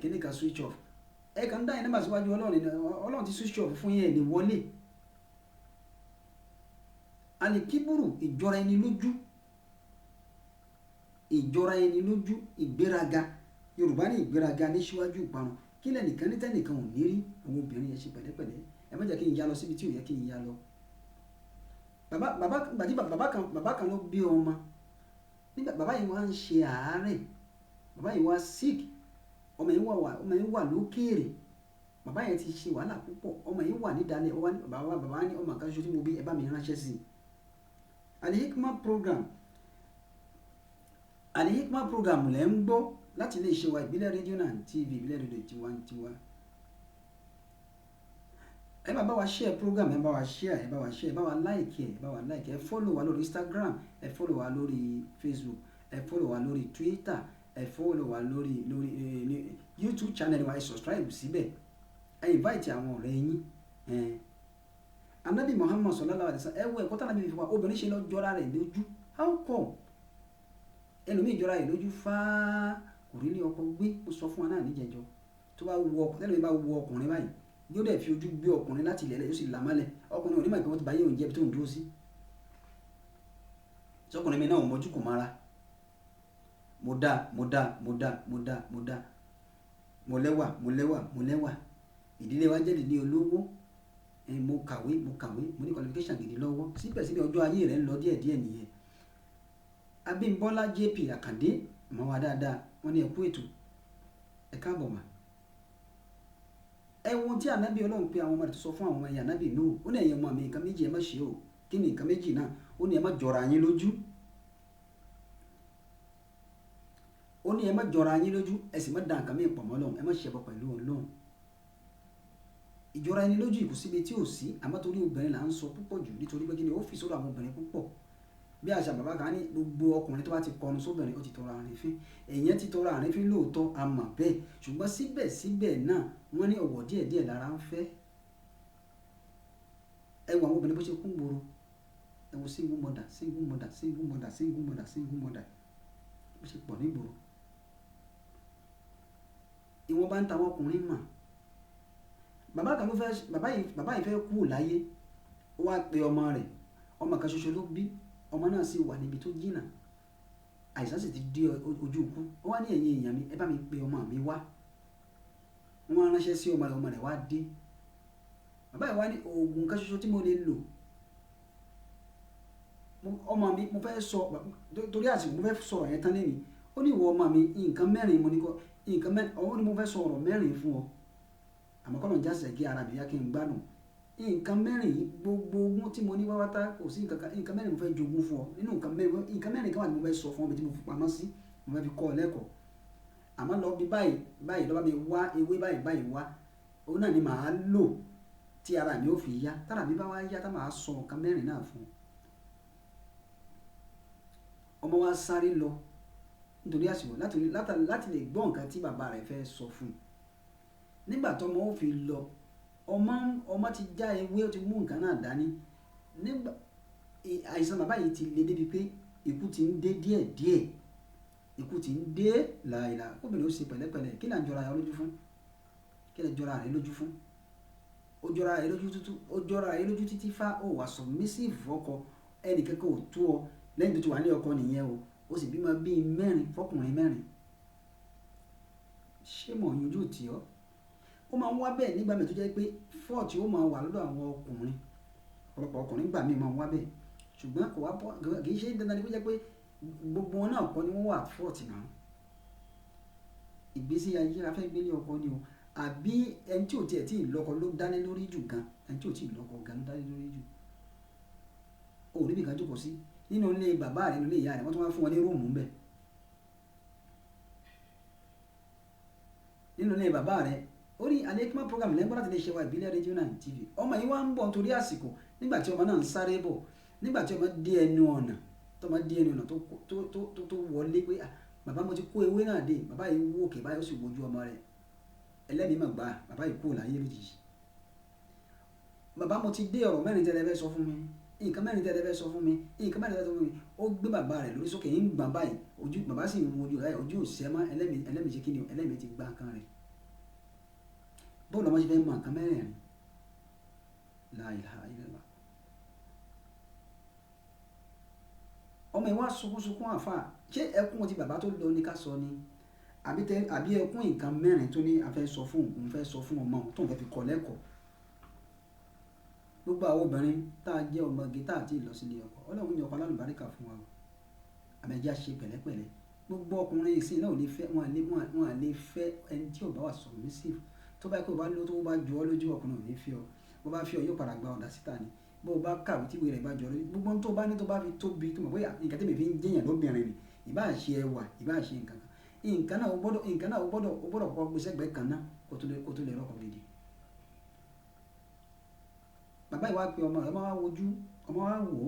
kíní kan switch off ẹ kàn dáyìn nọ́mbà síwájú Ọlọ́run ti switch off fún yẹn ní wọlé alikiburu ìjọra ẹni lójú ìgbéraga Yorùbá ní ìgbéraga ní síwájú ìparun kí lẹ́nìkan ní tẹ́nìkan ò ní rí àwọn obìnrin yẹn ṣe pẹ̀lẹ́pẹ̀lẹ́ ẹ má jẹ́ kí n yá lọ síbi tí ò yẹ kí n yá lọ. bàbá kan ló bí ọmọ nígbà bàbá yìí wá ń ṣe àárẹ̀ bàbá yìí wá sick ọmọ yìí wà lókèèrè bàbá yẹn ti ṣe wàhálà púpọ̀ ọmọ yìí wà nídàálẹ̀ bàbá ní ọmọ kan ṣoṣo tí mo bí ẹ bá mi ránṣẹ́ sí i. Al-Hikmat program lẹ́ ń gbọ́ láti ilé iṣẹ́ wa ìbílẹ̀ rédíò náà TV ìbílẹ̀ rédíò tiwantiwa ẹ bá wa share program ẹ bá wa share ẹ bá wa like ẹ bá wa like ẹ follow wa lórí Instagram ẹ follow wa lórí Facebook ẹ follow wa lórí Twitter ẹ follow wa lórí YouTube channel wa ẹ subscribe síbẹ̀ ẹ invite àwọn ọ̀rẹ́ yín anabi Muhammad sallallahu alaihi wasallam ẹwọ ẹ̀kọ́ tánàbí fi wá obìnrin ṣe lọ jọra rẹ̀ lójú how come ẹlòmíì jọra rẹ̀ lójú fáá kò rí ní ọkọ gbé ó sọ fún wa náà níjẹjọ tó bá wù ọkùnrin tẹ́lẹ̀ bá wù ọkùnrin báyìí yóò dẹ̀ fi ojú gbé ọkùnrin láti ilẹ̀ yóò sì là mọ́lẹ̀ ọkùnrin onímọ̀ ìpínwọ́n ti bá yé òun jẹ́ tó ń dúró sí sọkùnrin mi náà ò mọ́jú kò mára mo lẹ́wà ìdílé wa jẹ́ ìdílé olówó mo kàwé mo ní qualification gidi lọ́wọ́ síbẹ̀síbẹ̀ ọjọ́ ayé rẹ̀ ń lọ díẹ̀díẹ̀ nìyẹn. Abímbọ́lá JP Àkàndé mọ̀ wá dáadáa wọ́n ní ẹ̀kú ètò ẹ káàbọ̀ mà. ẹ wo tí ànábì Ọlọ́run pé àwọn ọmọ rẹ̀ tó sọ fún àwọn ọmọ ẹ̀yà ànábì Nuhu ó ní ẹ̀yin ọmọ mi nǹkan méjì ẹ má ṣe o kí ni nǹkan méjì náà ó ní ẹ má jọra yín lójú ẹ sì má dá nǹkan mìíràn pọ̀ mọ́ Ọlọ́run ẹ má ṣẹbọ pẹ̀lú Ọlọ́run. Ìjọra ẹni lójú ìkùsíbi tí ò sí àmọ́ torí obìnrin là ń sọ púpọ̀ jù nítorí pé kí ni ó fi sọ́dọ̀ àwọn obìnrin púpọ̀ bí àṣà bàbá kan ní gbogbo ọkùnrin tó bá ti kọnu sóbìnrin ó ti tọrọ àrífín èèyàn ti tọrọ àrífín lóòótọ́ a mọ̀ bẹ́ẹ̀ ṣùgbọ́n síbẹ̀síbẹ̀ náà wọ́n ní ọ̀wọ̀ díẹ̀díẹ̀ lára ń fẹ́ ẹ wo àwọn obìnrin bó ṣe kún gbòòrò ẹ wo single mother bó ṣe pọ̀ nígboro ìwọ̀n bá ń ta àwọn ọkùnrin mà bàbá kan ló fẹ́ bàbá yìí fẹ́ kú láyé ó wá pe ọmọ rẹ̀ ọmọ kan ṣoṣo ló bí ọmọ náà sì wà níbi tó jìnnà àìsàn sì ti dé ojú ikú ó wá ní ẹ̀yin èèyàn mi ẹ bá mi pe ọmọ mi wá wọ́n ránṣẹ́ sí ọmọ rẹ̀ wá dé bàbá yìí wá ní oògùn kan ṣoṣo tí mo lè lò ọmọ mi mo fẹ́ sọ torí àsìkò mo fẹ́ sọ̀rọ̀ yẹn tán lẹ́yìn ó ní ìwọ ọmọ mi nǹkan mẹ́rin mo ní kọ́ nǹkan mẹ́rin ọwọ́ ni mo fẹ́ sọ ọ̀rọ̀ mẹ́rin fún ọ àmọ́ kọ́ ló ń jásẹ̀ kí ara mi yá kí n gbádùn nǹkan mẹ́rin yìí gbogbo ohun tí mo ní wáwátá kò sí nǹkan mẹ́rin mo fẹ́ jogún fún ọ nínú nǹkan mẹ́rin kan wà ní mo fẹ́ sọ fún ọ bí tí mo fi pamọ́ sí mo fẹ́ fi kọ́ ọ lẹ́kọ̀ọ́ àmọ́ lọ bí báyìí lọ́ba mi wá ewé báyìí wá òun náà ni màá lò tí ara mi ó fi yá tára mi bá wá yá tá màá sọ nǹkan mẹ́rin náà fún ọmọ wa sáré lọ nítorí àsìkò láti lè gbọ́ nǹkan tí bàbá rẹ̀ fẹ́ sọ fún un nígbà tó ọmọ ó fi lọ ọmọ ti já ewé ó ti mú nǹkan náà dání nígbà àìsàn bàbá yìí ti le débi pé ikú ti ń dé díẹ̀díẹ̀ ikú ti ń dé làìlà kóbìnrin ó ṣe pẹ̀lẹ́pẹ̀lẹ́ kí là ń jọra rẹ lójú fún kí là ń jọra rẹ lójú fún ó jọra rẹ lójú títí fá ó wà submissive ọkọ ẹnìkankan ò tó ọ lẹ́yìn tó ti wà ní ọkọ nìyẹn o ó sì bímọ bíi mẹ́rin fọkùnrin mẹ́rin ṣé mọ̀ yín ojú tì ọ́ ó máa ń wá bẹ́ẹ̀ nígbà mi tó jẹ́ pé fọ́ọ̀tì ó máa wà lọ́dọ̀ àwọn ọkùnrin ọ̀pọ̀lọpọ̀ ọkùnrin gbà mí máa ń wá bẹ́ẹ̀ ṣùgbọ́n kò wá bọ́ kì í ṣe dandan ni kó jẹ́ pé gbogbo wọn náà kọ́ ni wọ́n wà fọ́ọ̀tì náà ìgbésí ayé afẹ́ gbélé ọkọ ni o àbí ẹni tí ò tiẹ̀ tí ì lọ́kọ ló dání lórí jù gan ẹni tí ò tí ì lọ́kọ gan ló dání lórí jù ó rí bí kan jókòó sí nínú ilé bàbá rẹ nínú ilé ìyá rẹ wọ́n tún wá fún wọn ní rúùmù ńbẹ̀ nínú ilé bàbá rẹ orí Al-Hikmat program lẹ́gbọ́n láti lè ṣe wa ìbílẹ̀ rédíò 9 TV ọmọ yìí wá ń bọ̀ nítorí àsìkò nígbà tí ọmọ náà ń sáré bọ̀ nígbà tí ọmọ dé ẹnu ọ̀nà tó wọlé pé bàbá mo ti kó ewé náà dé bàbá yìí wó òkè báyìí ó sì wojú ọmọ rẹ̀ ẹlẹ́mìí mà gbà bàbá yìí kú láyé lójijì bàbá mo ti dé ọ̀rọ̀ mẹ́rin tẹ́lẹ̀ fẹ́ sọ fún mi nǹkan mẹ́rin tẹ́lẹ̀ fẹ́ sọ fún mi nǹkan mẹ́rin tẹ́lẹ̀ fẹ́ sọ fún mi ó gbé bàbá rẹ̀ lórí sókè ń gbà báyìí ojú bàbá sì ń wo ojú òsèmá ẹlẹ́mìí ṣe kí ni ẹlẹ́mìí ti gbá nǹkan rẹ̀ bọ́ọ̀lù ọmọ ṣe fẹ́ mọ nǹkan mẹ́rẹ̀ẹ̀rin la ilaha illallah ọmọ ìwà sunkún àfà ṣé ẹkún ti bàbá tó lọ ní ká sọ ni àbí ẹkún nǹkan mẹ́rin tó ní afẹ́ sọ fún òun fẹ́ sọ fún ọmọ tó ń fẹ́ fi kọ́ lẹ́kọ̀ọ́ gbogbo àwọn obìnrin tá a jẹ́ ọmọge tá a ti lọ sílé ọkọ ọlọ́run yọkọ alálùbáríkà fún wa o àmẹ́jà ṣe pẹ̀lẹ́pẹ̀lẹ́ gbogbo ọkùnrin ìsìn náà ò lè fẹ́ wọn à lè fẹ́ ẹni tí ò bá wà submissive tó bá kó o bá lọ tó o bá jọ ọ lójú ọkùnrin ò ní fi ọ bó bá fi ọ yóò padà gba ọ̀dà síta ni bó o bá kàwé tí ìwé rẹ̀ bá jọ lójú gbogbo tó bá ní tó bá fi tóbi tó mọ̀ bóyá nǹkan tẹ́mi fi ń jẹ́yàn lóbìnrin ni ìbá ṣe ẹwà ìbá ṣe nǹkan náà ó gbọ́dọ̀ kọ́ gbèsè ẹgbẹ́ kan náà kó tó lè rọ́kọ̀ gidi. bàbá ìwà pé ọmọ rẹ̀ ọmọ wa wojú ọmọ wa wò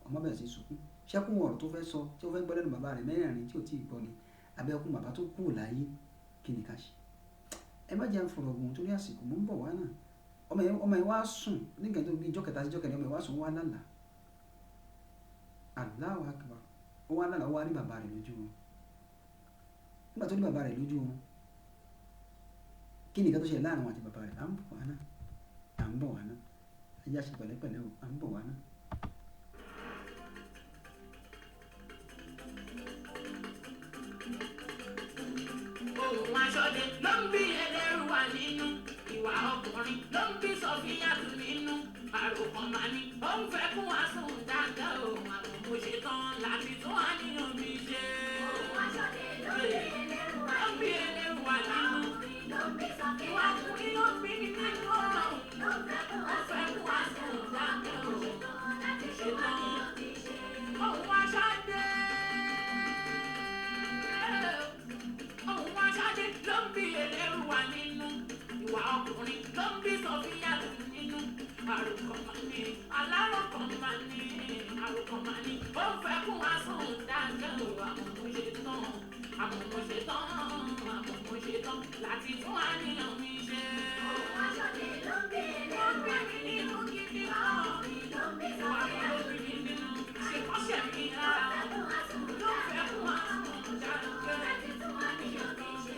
ọmọ bẹ̀rẹ̀ sí sunkún ṣẹ́kùn ọ̀rọ̀ tó fẹ́ sọ tí ó fẹ́ gbọ́ lẹ́nu bàbá rẹ̀ mẹ́rin tí ò tí ì gbọ́ ni abẹ́kùn bàbá tó kú láyé kí ni ká ṣe ẹ má jẹ́ àǹfọ̀rọ̀ ọ̀gùn torí àsìkò mò ń bọ̀ wá náà ọmọ yẹn wá sùn nígbà tó bí ijọ́ kẹta sí ijọ́ kẹrin ọmọ yẹn wá sùn wá lálàá Allahu Akbar ó wá lálàá ó wá rí bàbá rẹ̀ lójú wọn nígbà tó rí bàbá rẹ̀ lójú wọn kí ni nǹkan tó ṣe láàrin wọn àti bàbá rẹ̀ à ń bọ̀ wá ná ayé àṣẹ pẹ̀lẹ́pẹ̀lẹ́ o à ń bọ̀ wá ná. Ohun aṣọ́dẹ ló ń bí ẹlẹ́rù wà nínú ìwà ọkùnrin ló ń bí Sọfíyàtù nínú àròkàn máa ní ó ń fẹ́ kún wá sùn dáadáa o àwọn mo ṣe tán láti tún àníyàn mi ṣe. Ohun aṣọ́dẹ ló ń bí ẹlẹ́rù wà nínú ìwà ọkùnrin ló ń bí nínú ọ̀rọ̀ ó fẹ́ kún wá sùn dáadáa o láti ṣe tán. Ohun aṣọ́dẹ. Ohun aṣáájú ló ń bí ẹlẹ́rù wà nínú ìwà ọkùnrin ló ń bí Sọfíyàtù nínú àròkàn máa ní alárọ̀kàn máa ní àròkàn máa ní ó fẹ́ kún wá sùn dáadáa o àmọ́ mo ṣe tán láti tún àníyàn mi ṣe. Ohun aṣáájú ló ń bí ẹlẹ́rù wà nínú gidi náà ìwà ọkùnrin nínú ṣe kọ́ṣẹ́ mi rárá ló fẹ́ kún wá sùn dáadáa láti tún àníyàn mi ṣe.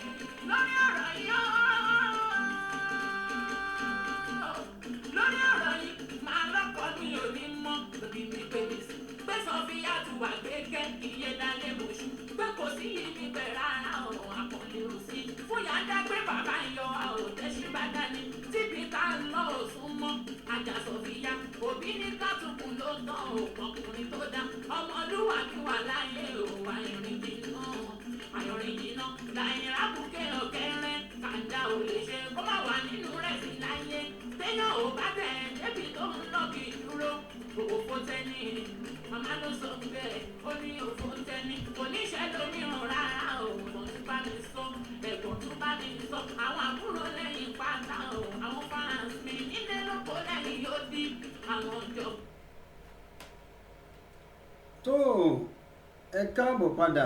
Lórí ọ̀rọ̀ yìí máa lọ́kọ̀ mi ò ní mọ́ òbí mi pé mi sí pé Sọfíyàtù wà gbẹ́gẹ́ iye dálé mọ̀ṣú pé kò sí yìí níbẹ̀ rárá ọ̀rọ̀ àpọ̀lẹ̀ ò sí fúyà dágbé bàbá yọ àwòtẹ́sí bá dání tíbi ká lọ òsùn mọ́ ajá Sọfíyà òbí ní kátùkù ló tán ọkùnrin tó dá ọmọlúwàbí wà láyé òwò àyọ̀rìn jìnnà láyé rábùkẹ́ ọ̀kẹ́rẹ́ kàńdá ò lè ṣe kó má wà nínú rẹ̀ sí láyé téèyàn ò bá tẹ̀ débi tó ń lọ kì í dúró òfò tẹ́ni màmá ló sọ bẹ́ẹ̀ ó ní òfò tẹ́ni oníṣẹ́ lómìíràn rárá òògùn tó bá mi sọ ẹ̀gbọ́n tó bá mi sọ àwọn àbúrò lẹ́yìn pátá àwọn fans mi nílé lóko lẹ́yìn yóò di àwọn ọjọ́. tó ẹ káàbọ̀ padà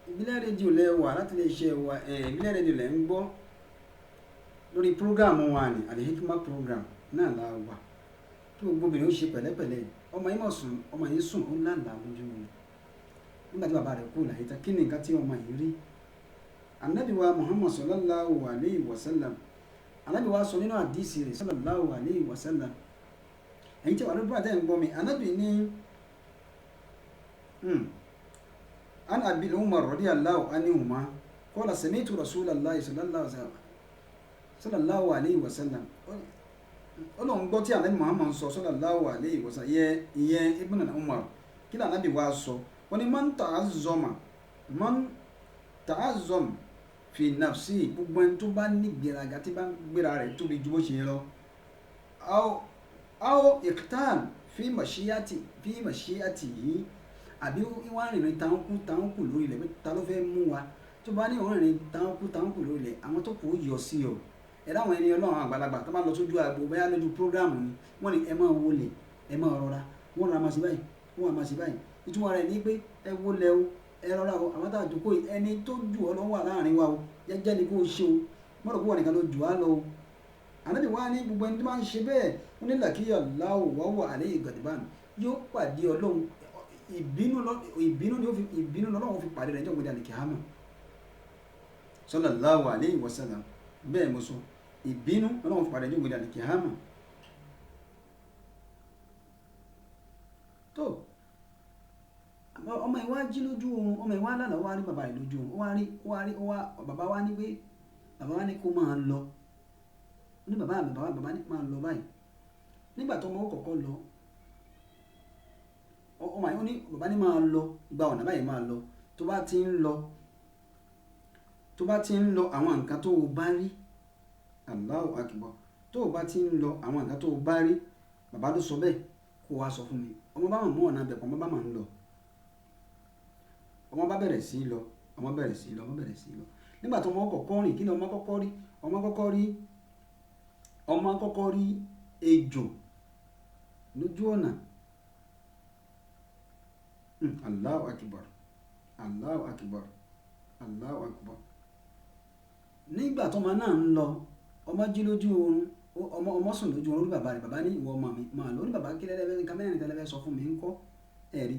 ìbílẹ̀ rédíò lẹ wà láti lè ṣe wa ìbílẹ̀ rédíò lẹ ń gbọ́ lórí prógráàmù wa ní Al-Hikmat program náà la wà kí gbogbo obìnrin ó ṣe pẹ̀lẹ́pẹ̀lẹ́ ọmọ yìí sùn ó lálàá lójú wọn nígbà tí bàbá rẹ̀ kú láyé tán kí ni nǹkan tí ọmọ yìí rí Ànábì wa Muhammad sallallahu alayhi wa sallam Ànábì wa sọ nínú àdísì rẹ̀ sallallahu alayhi wa sallam ẹ̀yin tí wà lórí pàtẹ́ ń gbọ́ mi Ànábì ní an Abi Umar radiyallahu anhuma qala sami'tu Rasulallahi sallallahu alayhi wa sallam Ọlọ́run gbọ́ tí Ànábì Muhammad sọ sallallahu alayhi wa sallam ìyẹn Ibn Umar kí ni Ànábì wa sọ wọ́n ní man ta'azzama fi nafsi gbogbo ẹni tó bá ní gbéraga tí bá ń gbéra rẹ̀ tóbi ju bó ṣe lọ aw iqtan fi mashiyati yìí àbí wọ́n rìnrìn táǹkù lórí ilẹ̀ ta ló fẹ́ mú wa tó bá ní òun rìnrìn táǹkù lórí ilẹ̀ àwọn tó kù ó yọ sí ọ ẹ̀rọ àwọn ẹni Ọlọ́run àgbàlagbà tó bá lọ sójú àgbo bẹ́ẹ̀ lójú prógráàmù ni wọ́n ní ẹ máa wọlé ẹ máa rọra wọ́n rọra máa ṣe báyìí wọ́n máa ṣe báyìí ìtumọ̀ rẹ̀ ní pé ẹ wọlé o ẹ rọra o àwọn táwọn àjòkó ẹni tó jù ọ lọ wà láàrin wa o jẹ́jẹ́ ni kó o ṣe o mọ́rọ̀ kó wà nìkan ló jù á lọ o Ànábì wa ní gbogbo ẹni tó máa ń ṣe bẹ́ẹ̀ ó ní làkíyà láwò wọ́wọ́ àlẹ́ ìgbàdìbàn yóò pàdé Ọlọ́run ìbínú lọ́lọ́run fi pàdé rẹ̀ jọ́ gbé dàlẹ́ kìámà sallallahu alayhi wa sallam bẹ́ẹ̀ mo sọ ìbínú lọ́lọ́run fi pàdé jọ́ gbé dàlẹ́ kìámà tó ọmọ ìwá jí lójú oorun ọmọ ìwá lálàá wá rí bàbá rẹ̀ lójú oorun bàbá wa ní pé bàbá wa ní kó máa lọ ní bàbá ní máa lọ báyìí nígbà tó ọmọ ó kọ́kọ́ lọ ọmọ yìí ó ní bàbá ní máa lọ gba ọ̀nà báyìí máa lọ tó bá ti ń lọ àwọn nǹkan tó o bá rí Allahu Akbar tó o bá ti ń lọ àwọn nǹkan tó o bá rí bàbá ló sọ bẹ́ẹ̀ kó wá sọ fún mi ọmọ bá mọ̀ ọ̀nà bẹ̀ pọ̀ ọmọ bá máa ń lọ ọmọ bá bẹ̀rẹ̀ sí lọ nígbà tó ọmọ kọ́kọ́ rìn kí ni ọmọ kọ́kọ́ rí ejò lójú ọ̀nà Allahu Akbar nígbà tó ọmọ náà ń lọ ọmọ jí lójú oorun ọmọ sùn lójú oorun lórí bàbá rẹ̀, bàbá ní ìwọ ọmọ mi máa lórí bàbá kí lẹ́lẹ́fẹ́ nǹkan mẹ́rin tẹ́lẹ́fẹ́ sọ fún mi ń kọ́ ẹ̀rí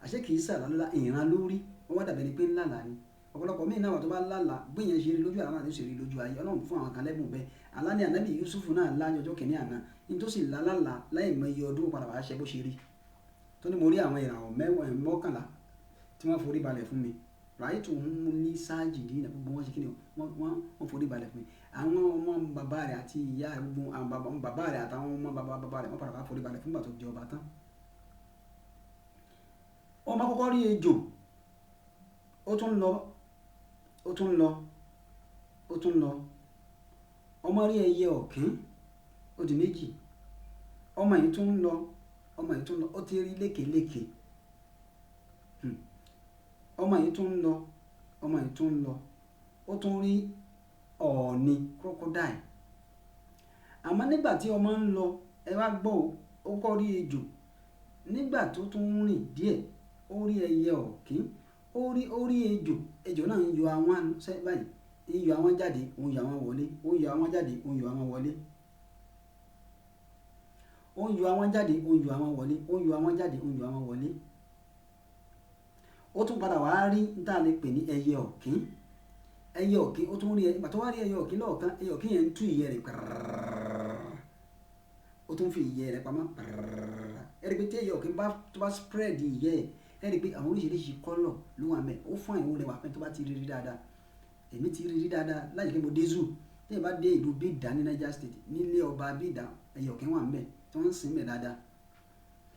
àṣé kìí sàlálá ìran lórí wọ́n wá dàbẹ̀ ni pé ńlá ni ọ̀pọ̀lọpọ̀ míì náà wà tó bá lálàá gbìyànjú ṣe rí lójú àlá náà ló ṣe rí lójú ayé ọlọ́run fún àwọn kan lẹ́bùn bẹ́ẹ̀ àlá ni ànábì Yusuf náà láyé ọjọ́ kìíní àná ní tó sì lálàá láì mọ iye ọdún padà wàá ṣe bó ṣe rí tó ní mo rí àwọn ìràwọ̀ mọ́kànlá tí wọ́n forí balẹ̀ fún mi ráìtù ń mú ní sáàjì ní gbogbo wọn ṣe kí ni wọ́n forí balẹ̀ fún mi àwọn ọmọ bàbá rẹ̀ àti ìyá gbogbo àwọn bàbá rẹ̀ àtàwọn ọmọ bàbá rẹ̀ wọ́n padà wá forí balẹ̀ fún ìgbà tó jẹ ọba tán. ọmọ kọ́kọ́ rí ejò ó tún lọ ọmọ rí ẹyẹ ọ̀kín ó di méjì ọmọ yìí tún lọ ó ti rí lékeléke ọmọ yìí tún lọ ó tún rí ọ̀ọ̀ni crocodile àmọ́ nígbà tí ọmọ ń lọ ẹ wá gbọ́ ó kọ́ rí ejò nígbà tó tún rìn díẹ̀ ó rí ẹyẹ ọ̀kín ó rí ejò náà ń yọ àwọn báyìí ń yọ àwọn jáde ó ń yọ àwọn wọlé ó ń yọ àwọn jáde ó ń yọ àwọn wọlé ó ń yọ àwọn jáde ó ń yọ àwọn wọlé ó ń yọ àwọn jáde ó ń yọ àwọn wọlé ó tún padà wá rí níta lè pè ní ẹyẹ ọ̀kín ó tún rí ìgbà tó wá rí ẹyẹ ọ̀kín lọ́ọ̀kan ẹyẹ ọ̀kín yẹn ń tú ìyẹ́ rẹ̀ ó tún fi ìyẹ́ rẹ̀ pamọ́ ẹ̀rí pé tí ẹyẹ ọ̀kín tó bá spread ìyẹ́ ẹ̀rí pé àwọn oríṣiríṣi kọ́lọ̀ ló wà mẹ́ ó fún àwọn rẹwà pẹ́ tó bá ti rí dáadáa èmi ti rí dáadáa láti kí mo dé zoo tí ẹ bá dé ìlú Bídà ní Niger State nílé ọba Bídà ẹyẹ ọ̀kín wà mẹ́ tí wọ́n ń sìn mẹ́ dáadáa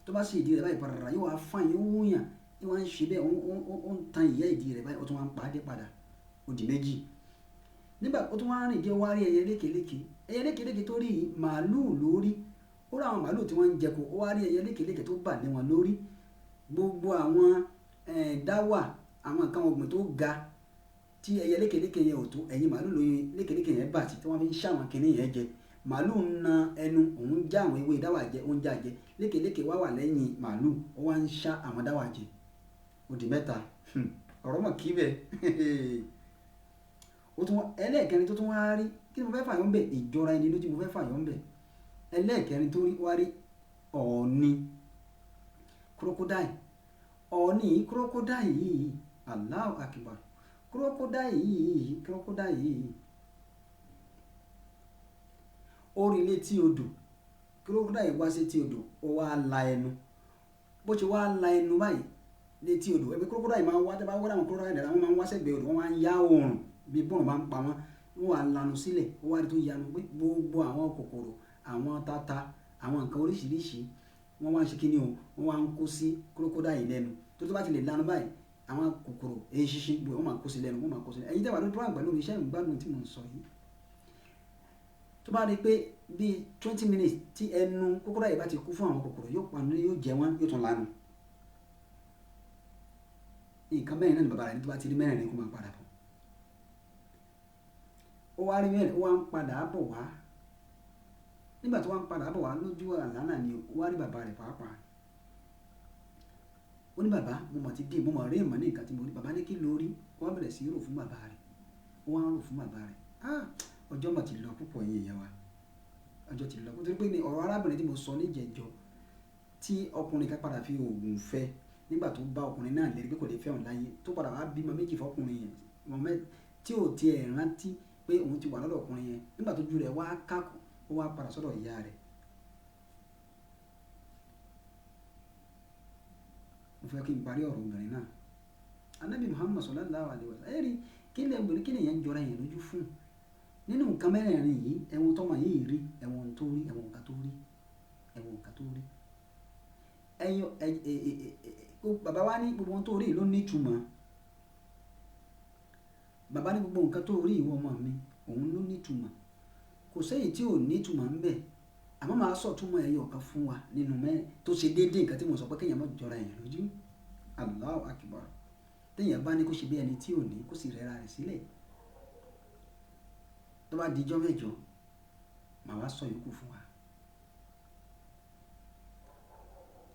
tó bá sì ìdí rẹ̀ báyìí pàrọ̀rọ̀ yóò wá fún àyè ó wúyàn ní wọ́n ń ṣe bẹ́ẹ̀ ó ń tan ìyẹ́ ìdí rẹ̀ báyìí ó tún wá ń pàdé padà ó di méjì nígbà ó tún wá rìn díẹ̀ wá rí ẹyẹ lékeléke tó rí màálùú lórí ó rí àwọn màálùú tí wọ́n ń jẹko ó wá rí ẹyẹ lékeléke tó bà lé wọn lórí gbogbo àwọn dáwà àwọn nǹkan ọ̀gbìn tó ga tí ẹyẹ lékeléke yẹn ò tó ẹ̀yìn màálùú lóyún lékeléke yẹn bà tí wọ́n fi ń ṣàwọn kinní yẹn jẹ màálùú ń na ẹnu òun já àwọn ewé dáwà jẹ ó ń já jẹ lékeléke wá wà lẹ́yìn màálùú ó wá ń ṣá àwọn dáwà jẹ ó di mẹ́ta ọ̀rọ̀ mọ̀ kí bẹ́ẹ̀ ó tún ẹlẹ́ẹ̀kẹrin tó tún wá rí kí ni mo fẹ́ fàyọ́ ń bẹ̀ ìjọra ẹni lójú mo fẹ́ fàyọ́ ń bẹ̀ ẹlẹ́ẹ̀kẹrin tó wá rí ọ̀ọ̀ni crocodile yìí Allahu Akbar crocodile yìí ó rí létí odò crocodile wá sí etí odò ó wá la ẹnu bó ṣe wá la ẹnu báyìí létí odò ẹbí crocodile máa ń wá tẹ́ bá wọ́n àwọn crocodile àwọn máa ń wá sẹ́gbẹ̀ẹ́ odò wọ́n máa ń yá oòrùn bí bọ́ọ̀n bá ń pa wọ́n wà lanu sílẹ̀ ó wá rí tó yanu pé gbogbo àwọn kòkòrò àwọn tata àwọn nǹkan oríṣiríṣi wọ́n wá ń ṣe kíní o wọ́n wá ń kó sí crocodile lẹ́nu tó bá ti lè lanu báyìí àwọn kòkòrò eṣinṣin gbogbo wọ́n máa kó sí lẹ́nu ẹ̀yin tẹ́wà ló tó wà pẹ̀lú iṣẹ́ ìgbádùn tí mò ń sọ yìí tó bá rí pé bíi 20 minutes tí ẹnu crocodile bá ti kú fún àwọn kòkòrò yóò panu yóò jẹ wọ́n yóò tún lanu nǹkan mẹ́rin náà ni bàbá rẹ̀ ní tó bá ti rí mẹ́rin ní kó máa padà bọ̀ ó wá rí mẹ́rin ó wá ń padà bọ̀ wá nígbà tó wá ń padà bọ̀ wá lójú àlá náà ni ó wá rí bàbá rẹ̀ pàápàá ó ní bàbá mo mọ̀ ti dé mo mọ̀ rí ìmọ̀ ní nǹkan tí mo rí bàbá ní kí ló rí ó wá bẹ̀rẹ̀ sí rò fún bàbá rẹ̀ ó wá ń rò fún bàbá rẹ̀ ọjọ́ mọ̀ ti lọ púpọ̀ yìí ìyẹn wa ọjọ́ ti lọ kó tó pé ní ọ̀rọ̀ arábìnrin tí mo sọ níjẹ̀jọ́ tí ọkùnrin kan padà fi oògùn fẹ́ nígbà tó bá ọkùnrin náà lérí pé kò lè fẹ́ òun láyé tó padà wá bímọ méjì fọkùnrin yẹn tí ò tiẹ̀ rántí pé òun ti wà lọ́dọ̀ ọkùnrin yẹn nígbà tó ju rẹ̀ wá kákò ó wá padà sọ́dọ̀ ìyá rẹ̀. mo fẹ́ kí n parí ọ̀rọ̀ obìnrin náà Ànábì Muhammad sallallahu alaihi wasallam ẹ̀rí kí ni yẹn jọra yẹn lójú fún nínú nǹkan mẹ́rẹ̀ẹ̀rin yìí ẹ̀wọ̀n tọ́mọ yìí rí ẹ̀wọ̀n tó rí ẹ̀wọ̀n nǹkan tó rí bàbá wa ní gbogbo ohun tó rí ló ní ìtumọ̀ bàbá ní gbogbo nǹkan tó rí ìwọ ọmọ mi òun ló ní ìtumọ̀ kò sẹ́yìn tí ò ní ìtumọ̀ ń bẹ àmọ́ màá sọ túmọ̀ ẹyọ kan fún wa nínú mẹ́rin tó ṣe déédéé nǹkan tí mo sọ pé kéèyàn má jọra èèyàn lójú Allahu Akbar téèyàn bá ní kó ṣe bí ẹni tí ò ní kó sì rẹra rẹ̀ sílẹ̀ tó bá dijọ́ mẹ́jọ màá wá sọ yòókù fún wa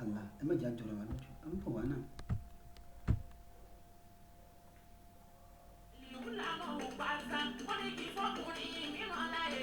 Allah ẹ má jẹ́ àjọra wa lójú à ń bọ̀ wá náà. ìlú làwọn ò bá ta wọ́n ní kí fọkùnrin mímọ́ láyé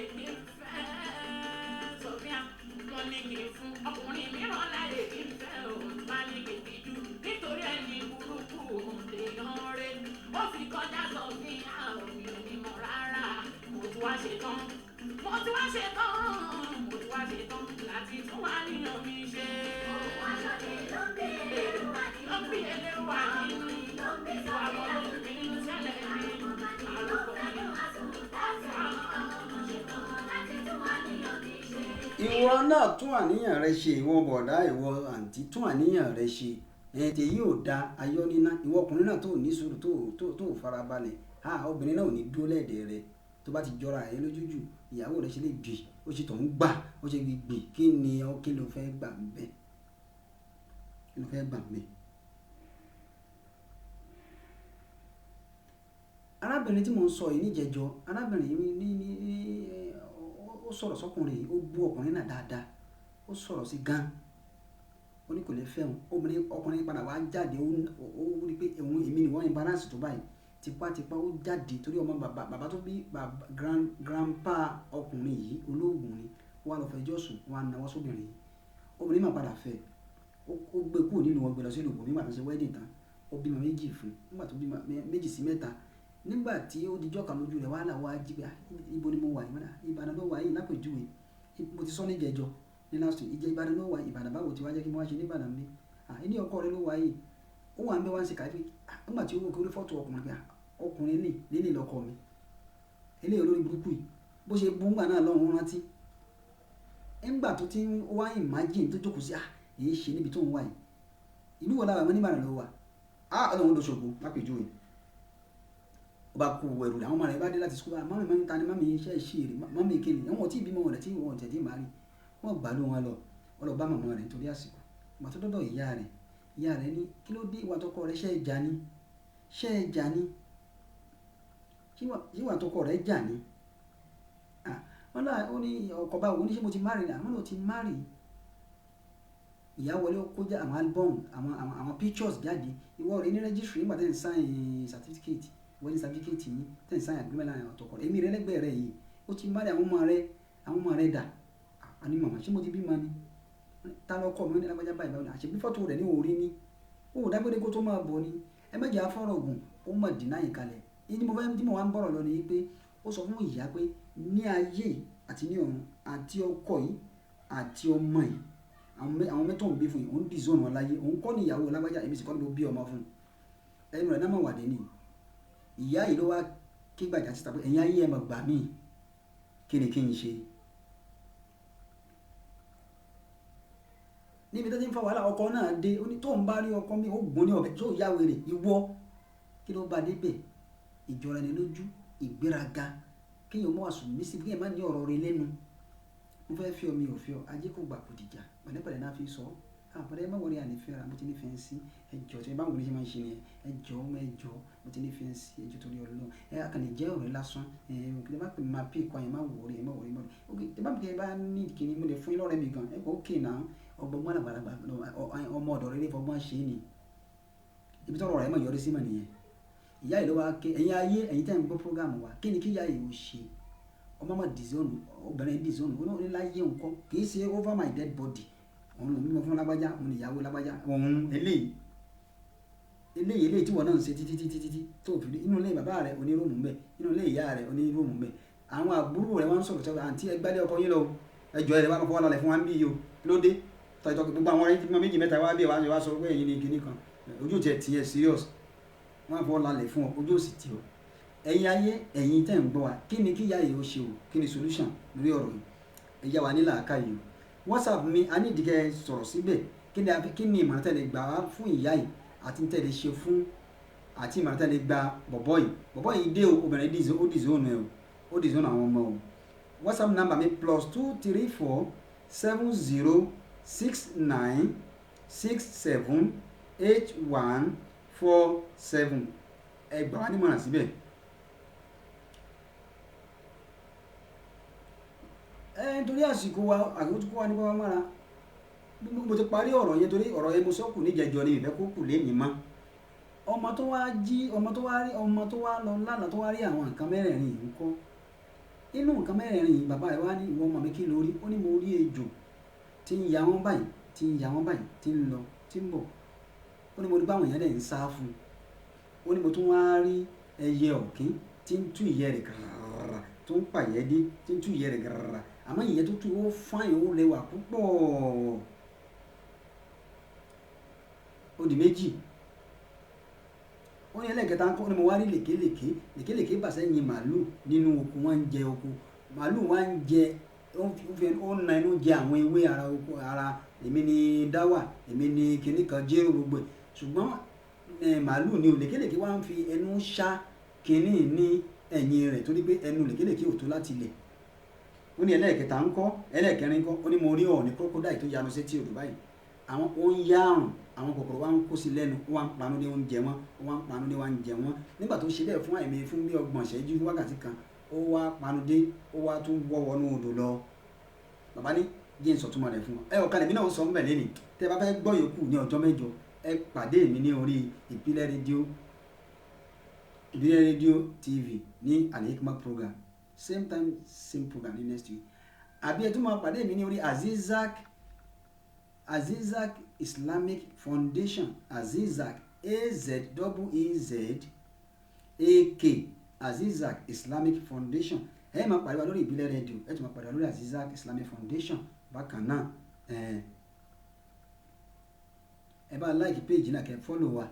ìwọ náà tún àníyàn rẹ ṣe, ìwọ bọ̀dá ìwọ àǹtí tún àníyàn rẹ ṣe. Tèyí ò da ayọ̀ níná, ìwọ ọkùnrin náà tó ní sùúrù tó farabalẹ̀, obìnrin náà ò ní dúró lẹ́ẹ̀dẹ̀ rẹ tó bá ti jọra ẹ lójújù, ìyàwó rẹ ṣe lè gbì, ó ṣe tó ń gbà, ó ṣe gbì, kí ló fẹ́ gbà ń bẹ̀, kí ló fẹ́ gbà ń bẹ̀. arábìnrin tí mo ń sọ yìí níjẹjọ, arábìnrin yìí ní ó sọ̀rọ̀ sọ́kùnrin yìí, ó bú ọkùnrin náà dáadáa, ó sọ̀rọ̀ sí gan, ó ní kò lè fẹ́ òun. Ọkùnrin padà wá jáde, ó rí pé èmi ni wọ́n embarrass tó báyìí, tipátipá ó jáde torí ọmọ bàbá tó bí grandpa ọkùnrin yìí olóògùn ni, ó wá lọ fẹjọ́ sùn, wọ́n á náwó sóbìnrin yìí. Obìnrin máa padà fẹ́, ó gbé kúrò nílùú wọn, gbé lọ sí ìlú nígbà tó ṣe wedding tán, ó bímọ méjì fún, nígbà tó bímọ méjì sí mẹ́ta, nígbà tí ó dijọ́ kan lójú rẹ̀ wàhálà wá jí pé ibo ni mo wà yìí, Ìbàdàn ló wà yìí lápèjúwe, mo ti sọ ní ìjẹjọ ní last week, Ìbàdàn ló wà, Ìbàdàn báwo ti wá jẹ́ kí mo wá ṣe ní Ìbàdàn mi, ilé ọkọ rẹ ló wà yìí, ó wà ń bẹ wá ń ṣe káfí, nígbà tí ó wò kí ó rí fọ́tò ọkùnrin pé ọkùnrin lè lọ́kọ mi, eléyìí olórí burúkú yìí, bó ṣe bú ńgbà náà lọ́run rántí, ńgbà tó ti wá imagine tó jókòó sí èyí ṣe níbi tó ń wà yìí, ìlú wo lára wọn ní Ìbàdàn ló wà, Ọlọ́run ló ṣògo lápèjúwe, ó bá kó ẹrù àwọn ọmọ rẹ̀ bá dé láti sukú, mọ́mí ta ni mọ́mí iṣẹ́ ìṣe rẹ̀, mọ́mí kéde, wọn tí ìbímọ rẹ̀ tí wọn tẹ̀ tí màá rí, wọ́n gbà ló wọn lọ, wọ́n lọ bá màmá rẹ̀ nítorí àsìkò, ìgbà tó dọ́dọ̀ ìyá rẹ̀ ní kí ló dé ìwà tọkọ rẹ̀ ṣe é jà ní, ìwà tọkọ rẹ̀ jà ní, ó ní ọkọ̀ báwo ní ṣé mo ti márì ní, àwọn náà ti márì. Ìyá wọlé kó já àwọn album àwọn pictures jáde, ìwọ rẹ̀ ní registry nígbà tẹ́ ń sign certificate, wedding certificate yìí tẹ́ ń sign agreement láàrin ọ̀tọ̀kọ rẹ̀, èmi rẹ̀ lẹ́gbẹ̀ẹ́ rẹ̀ yìí ó ti márì, àwọn ọmọ rẹ̀ dà, àní màmá ṣé mo ti bímọ ni, ta lọ́kọ mi ní lágbájá báyìí àṣẹ bí fọ́tò rẹ̀ ní orí ní, ó dágbére kó tó máa bọ̀ ni, ẹ mẹ́jẹ̀ afọ́rọ̀ ògùn ó mọ̀ dínà yìí kalẹ̀. Èyí tí mo wá ń bọ̀rọ̀ lọ ni pé ó sọ fún ìyá pé ní ayé àti ní ọ̀run àti ọkọ yìí àti ọmọ yìí, àwọn mẹ́tọ̀ ń bí fún yìí, òun dì zónù ọláyé, òun kọ́ ní ìyàwó lágbájá, èmi sì kọ́ ní mo bí ọmọ fún, ẹnu rẹ̀ náà mọ̀ wàdé ni. Ìyá yìí ló wá ké gbàjà síta pé ẹ̀yin ayé ẹ̀ mọ̀ gbà mí, kí ni kí n ṣe. Níbi tó ti ń fa wàhálà ọkọ náà dé, ó ní tó ń bá rí ọkọ mi ó gún ní ọ̀bẹ, tó yá wèrè ìwọ, kí ló bá débẹ̀, ìjọra ẹni lójú, ìgbéraga, kéèyàn mọ́ àsùn mí sí, kéèyàn má ní ọ̀rọ̀ rẹ̀ lẹ́nu, mo fẹ́ fi ọ mi ò fi ọ, ajé kò gbà kò dìjà, pẹ̀lẹ́pẹ̀lẹ́ náà fi sọ, àpẹẹrẹ má wọlé ànífẹ́ra, mo ti nífẹ̀ẹ́ sí ẹjọ́ tí báwo ni ṣe máa ń ṣe ni ẹjọ́ mo ti nífẹ̀ẹ́ sí ẹjọ́ torí Ọlọ́run, akànnì jẹ́ ọ̀rẹ́ lásán, òkèlè má pè má pè kọ́ yẹn má wọ̀ọ́rẹ́ ok tí bá mi bá ní ìkíni mo lè fún yín lọ́rẹ́ mi gan, ok náà ọgbọ́n àgbàlagbà ọmọ ọ̀dọ̀ rere fọgbọ́n ṣe é ni, ibi tọ́rọ̀ rẹ̀ mọ̀ yọrí sí mọ̀ nìyẹn. Ìyá yìí ló wá ké, ẹ̀yin ayé ẹ̀yin tẹ́ ń gbọ́ program wa, kí ni kí ìyá yìí ó ṣe, ọmọ mọ̀ dìzónù, obìnrin dìzónù, ó ní láyé nǹkan kì í ṣe over my dead body, òun ló mímọ fún lágbájá, òun ìyàwó lágbájá, òun eléyìí tí wọ́n náà ń ṣe títí tó fi inú ilé bàbá rẹ̀ onírúurú ń bẹ, inú ilé ìyá rẹ̀ onírúurú ń bẹ, àwọn àbúrò rẹ̀ wọ́n ń sọ̀rọ̀ sọ́wọ́ àǹtí ẹgbẹ́lẹ́ ọkọ yín lọ, ẹjọ́ ẹ̀rẹ̀ wá fọwọ́ lálẹ́ fún wa ń bí yìí o, lóde tọ́jọ́ gbogbo àwọn ọ̀rẹ́ tí mo méjì mẹ́ta wá bí wá sọ pé ẹ̀yin ni kinní kan, ojú tiẹ̀ serious, wọ́n fọwọ́ lálẹ́ fún ọ, ojú òsì tí o. Ẹ̀yin ayé ẹ̀yin tẹ́ ń gbọ́ wa, kí ni kí ìyá yìí ó ṣe o, kí ni solution lórí ọ̀rọ̀ yìí, ẹ̀yà wà nílà àká yìí o. WhatsApp mi a ní ìdíkẹ́ sọ̀rọ̀ síbẹ̀, kí ni ìmọ̀ràn tẹ́lẹ̀ gbà wá fún ìyá yìí àti tẹ́lẹ̀ ṣe fún àti ìmọ̀ràn tẹ́lẹ̀ gba bọ̀bọ̀ yìí dé o, obìnrin ó dìzónù ẹ̀ o, ó dìzónù àwọn ọmọ o. WhatsApp number mi +234 70 69 67 8147, ẹ gbà wá nímọ̀ràn síbẹ̀. Nítorí àsìkò wa àgbójúkú wa ní bá wá mára, mo ti parí ọ̀rọ̀ yẹn torí ọ̀rọ̀ yẹn mo sọ́kù níjẹjọ ni ìfẹ́ kó kù lémi mọ́. Ọmọ tó wá lọ lánàá tó wá rí àwọn nǹkan mẹ́rẹ̀ẹ̀rin yìí ń kọ́, inú nǹkan mẹ́rẹ̀ẹ̀rin yìí bàbá rẹ̀ wá ní ìwọ ọmọ mi kí lórí, ó ní mo rí ejò tí ń ya wọ́n báyìí tí ń lọ tí ń bọ̀, ó ní mo rí báwọn èèyàn dẹ̀ ń sá fún un, ó ní mo tún wá rí ẹyẹ ọ̀kín tí ń tú ìyẹ́ rẹ̀ gàràrà tó ń pàyẹ́ dé tí ń tú ìyẹ́ rẹ̀ gàràrà, àmọ́ ìyẹ́ tó tú ó fáìn ó rẹwà púpọ̀, ó di méjì. Ó ní ẹlẹ́gẹ̀ta ń kọ́, ó ní mo wá rí lèkélèké bà sẹ́yìn màálù nínú oko, wọ́n ń jẹ oko, màálù wá ń jẹ ó ń na inú jẹ àwọn ewé ara èmi ni dáwà èmi ni kinní kan jéró gbogbo ẹ̀ ṣùgbọ́n màálù ni lèkèlèkè wá ń fi ẹnu ṣá kinní ní ẹ̀yìn rẹ̀ torí pé ẹnu lèkèlèkè ò tó láti lẹ̀ ó ní ẹlẹ́ẹ̀kẹta ń kọ́ ẹlẹ́ẹ̀kẹrin kọ́ ó ní mo rí ọ̀ọ̀ni crocodile tó yanu sétí odò báyìí àwọn ó ń yá àrùn àwọn kòkòrò wa ń kó sí lẹ́nu ó wá ń panu dé oúnjẹ wọn ó wá ń panu dé wá ń jẹ wọn nígbà tó ṣe bẹ́ẹ̀ fún àìmọye fún bí 30 ìṣẹ́jú wákàtí kan ó wá panu dé ó wá tún wọ́ wọnú odò lọ bàbá ní jẹ́ ń sọ̀túnmọ̀ rẹ̀ fún wọn ọ̀kan lèmi náà sọ ń bẹ̀ lẹ́nì tẹ́ ẹ bá fẹ́ gbọ́ yòókù ní ọjọ́ mẹ́jọ ẹ pàdé mi ní orí ìbílẹ̀ rédíò TV ní Al-Hikmat program same time same program ní next week àbí ẹ tún máa pàdé mi ní orí Azizak Islamic Foundation Azizak AZEEZAK Azizak Islamic Foundation ẹ máa pàdé wa lórí ìbílẹ̀ rédíò ẹ tún máa pàdé wa lórí Azizak Islamic Foundation bákan náà ẹ bá like page náà kẹ́ follow wa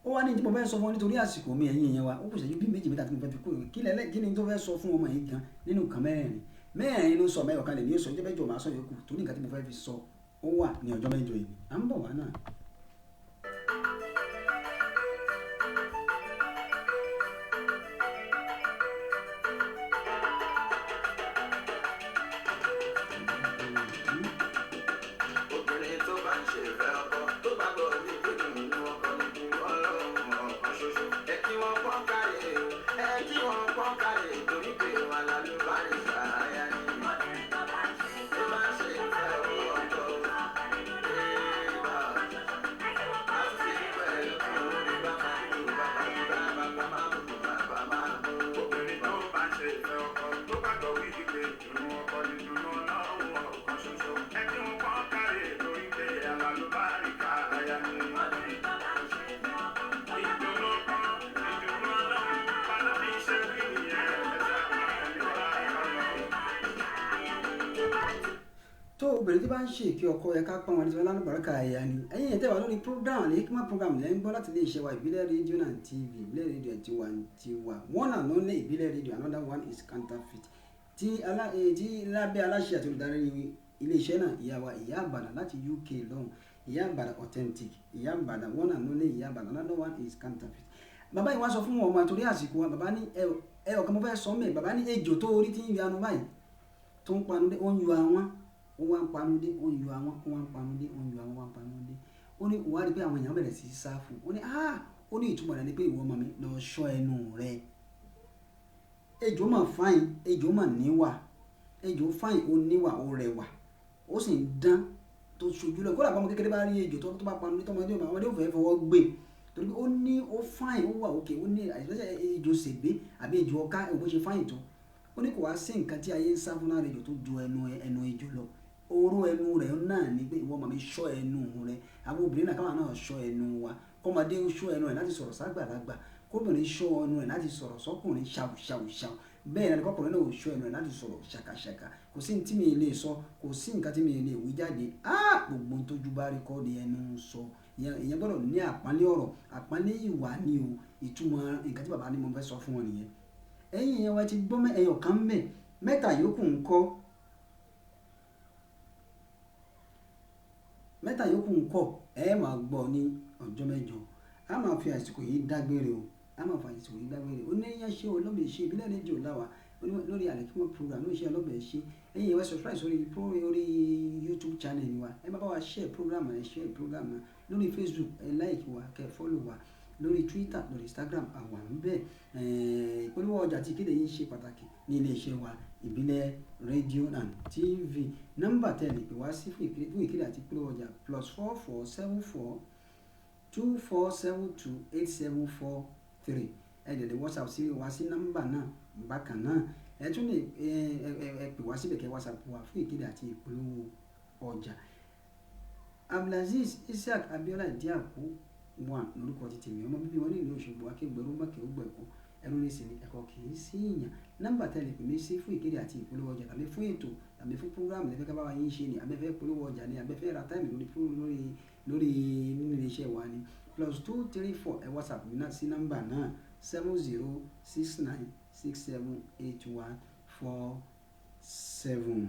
ó wá ní tí mo fẹ́ sọ fún ọ nítorí àsìkò mi ẹ̀yìn ìyẹn wa ó kù ṣẹ́jú bí méjì mẹ́ta tí mo fẹ́ fi kúrò kí ni tó fẹ́ sọ fún ọmọ yìí gan nínú nǹkan mẹ́rin ló sọ mẹ́yọ̀ kan lè ní sọ ọjọ́ mẹ́jọ máa sọ yòókù torí nǹkan tí mo fẹ́ fi sọ ó wà ní ọjọ́ mẹ́jọ yìí à ń bọ̀ wá náà. tó obìnrin tí bá ń ṣe ìkí ọkọ ẹ ká pọ́n wọn ní tí wọ́n lálùbáràkà ẹ̀yà ni ẹ̀yìn ẹ̀ tẹ́wà lórí program Al-Hikmat program lẹ́yìn gbọ́ láti ilé iṣẹ́ wa ìbílẹ̀ rédíò náà TV ìbílẹ̀ rédíò ẹ̀ tiwantiwa one and only ìbílẹ̀ rédíò another one is counterfeit tí lábẹ́ aláṣẹ àti olùdarí ilé iṣẹ́ náà ìyá wa ìyá àbàdàn láti UK lọ́hùn ìyá àbàdàn authentic ìyá àbàdàn one and only ìyá àbàdàn another one is counterfeit. bàbá yìí wá sọ fún ọmọ àtòrí àsìkò wa bàbá ní ẹ ọ̀kan mo fẹ́ sọ mẹ́ bàbá ní ejò tó orí tí ń yanu báyìí tó ń panu dé ó ń yọ àwọn ó wá ń panu dé ó ń yọ àwọn ó wá ń panu dé ó ń yọ àwọn ó wá ń panu dé ó ní wàá rí pé àwọn èèyàn bẹ̀rẹ̀ sí í sá fún ó ní ó ní ìtumọ̀ rẹ̀ ni pé ìwọ ọmọ mi lọ ṣọ́ ẹnu rẹ̀ ejò mà fáìn ejò mà níwà ejò fáìn ó níwà ó rẹwà ó sì ń dán tó ṣojú lọ kódà bọ́mọ kékeré bá rí ejò tó bá panu dé tọmọdé ọmọdé ò fẹ́ fọwọ́ gbé torí pé ó ní ó fáìn ó wà òkè ó ní àìsíṣẹ́ ejò ṣègbé àbí ejò ọká òbó ṣe fáìn tó ó ní kò wá sí nǹkan tí ayé ń sá fún lára ejò tó ju ẹnu ejò lọ oró ẹnu rẹ̀ náà ní pé ìwọ màmí ṣọ́ ẹnu rẹ̀ àwọn obìnrin náà káwọn náà ṣọ́ ẹnu wa kọ́mọdé ṣọ́ ẹnu rẹ̀ láti sọ̀rọ̀ ságbàlagbà kóbìnrin ṣọ́ ẹnu rẹ̀ láti sọ̀rọ̀ sọ́kùnrin ṣàwùṣàwù bẹ́ẹ̀ náà kọ́kùnrin náà ṣọ́ ẹnu rẹ̀ láti sọ̀rọ̀ ṣàkàṣàkà kò sí tí mi lè sọ kò sí nǹkan tí mi lè wí jáde gbogbo tójú bá rí kọ́ ni ẹnu ń sọ ìyẹn gbọ́dọ̀ ní àpọ́nlé ọ̀rọ̀ àpọ́nlé ìwà ni o ìtumọ̀ nǹkan tí bàbá ní mo fẹ́ sọ fún wọn nìyẹn ẹ̀yin yẹn wá ti gbọ́ ẹyọ kan mẹ́ta yòókù ń kọ́ mẹ́ta yòókù ń kọ́ ẹ máa gbọ́ ní ọjọ́ mẹ́jọ a máa fi àsìkò yìí dágbére o ó ní yẹn ṣe olóbẹ̀ ṣe ìbílẹ̀ rédíò láwa lórí Al-Hikmat program lórí iṣẹ́ ọlọ́bẹ̀ ṣe ẹ̀yin ìwé subscribe sórí YouTube channel wa ẹ bá wa share program lórí Facebook ẹ like wa kẹ́ follow wa lórí Twitter lórí Instagram àwọn àmúbẹ̀ ìpolówó ọjà tí ìkéde yìí ṣe pàtàkì ní iléeṣẹ́ wa ìbílẹ̀ rédíò and TV nọ́mbà tẹ̀lé pé wá sí fún ìkéde àti ìpolówó ọjà +4474 2472 8743 ẹ̀dẹ̀dẹ̀ WhatsApp sí wá sí nọ́mbà náà bákan náà ẹ tún lè pè wá síbẹ̀ kẹ́ WhatsApp wa fún ìkéde àti ìpolówó ọjà. Abdulaziz Isiaq Abiola Diapo wọn lórúkọ ti tèmi ọmọ bíbí wọn ní ìlú Òṣogbo akégbèrú mọ́kẹ́ ó gbẹ̀kọ́ ẹnu ní sinmi ẹ̀kọ́ kì í sí ìyàn nọ́mbà tẹ̀lé pè mí sí fún ìkéde àti ìpolówó ọjà tàbí fún ètò tàbí fún prógráàmù lẹ́fẹ̀ẹ́ kábàáwá yín ṣe ni abẹ́fẹ́ polówó ọjà ni abẹ́fẹ́ ra táìmù lórí nínú iléeṣẹ́ wa ni +234 ẹ WhatsApp mi náà sí nọ́mbà náà 7069678146 7.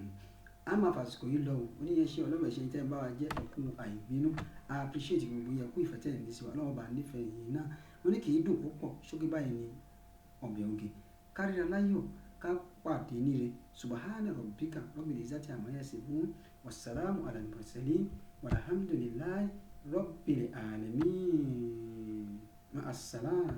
A máa fàsìkò yìí lọ oníyẹn ṣe ọlọ́bẹ̀ ṣe tẹ́ ń bá wa jẹ́ ẹ̀kú àìbínú. I appreciate gbogbo yẹn kú ìfẹ́ tẹ̀ ní sí wa ọlọ́wọ́ bá nífẹ̀ẹ́ yìí náà mo ní kì í dùn púpọ̀ ṣókí báyìí ni ọbẹ̀ oge kárìíra láyọ̀ ká pàdé níre subahana rabbika rabbil izzati amma yasifun wassalamu ala al-mursalin walhamdulillahi rabbil alamin ma'assalam.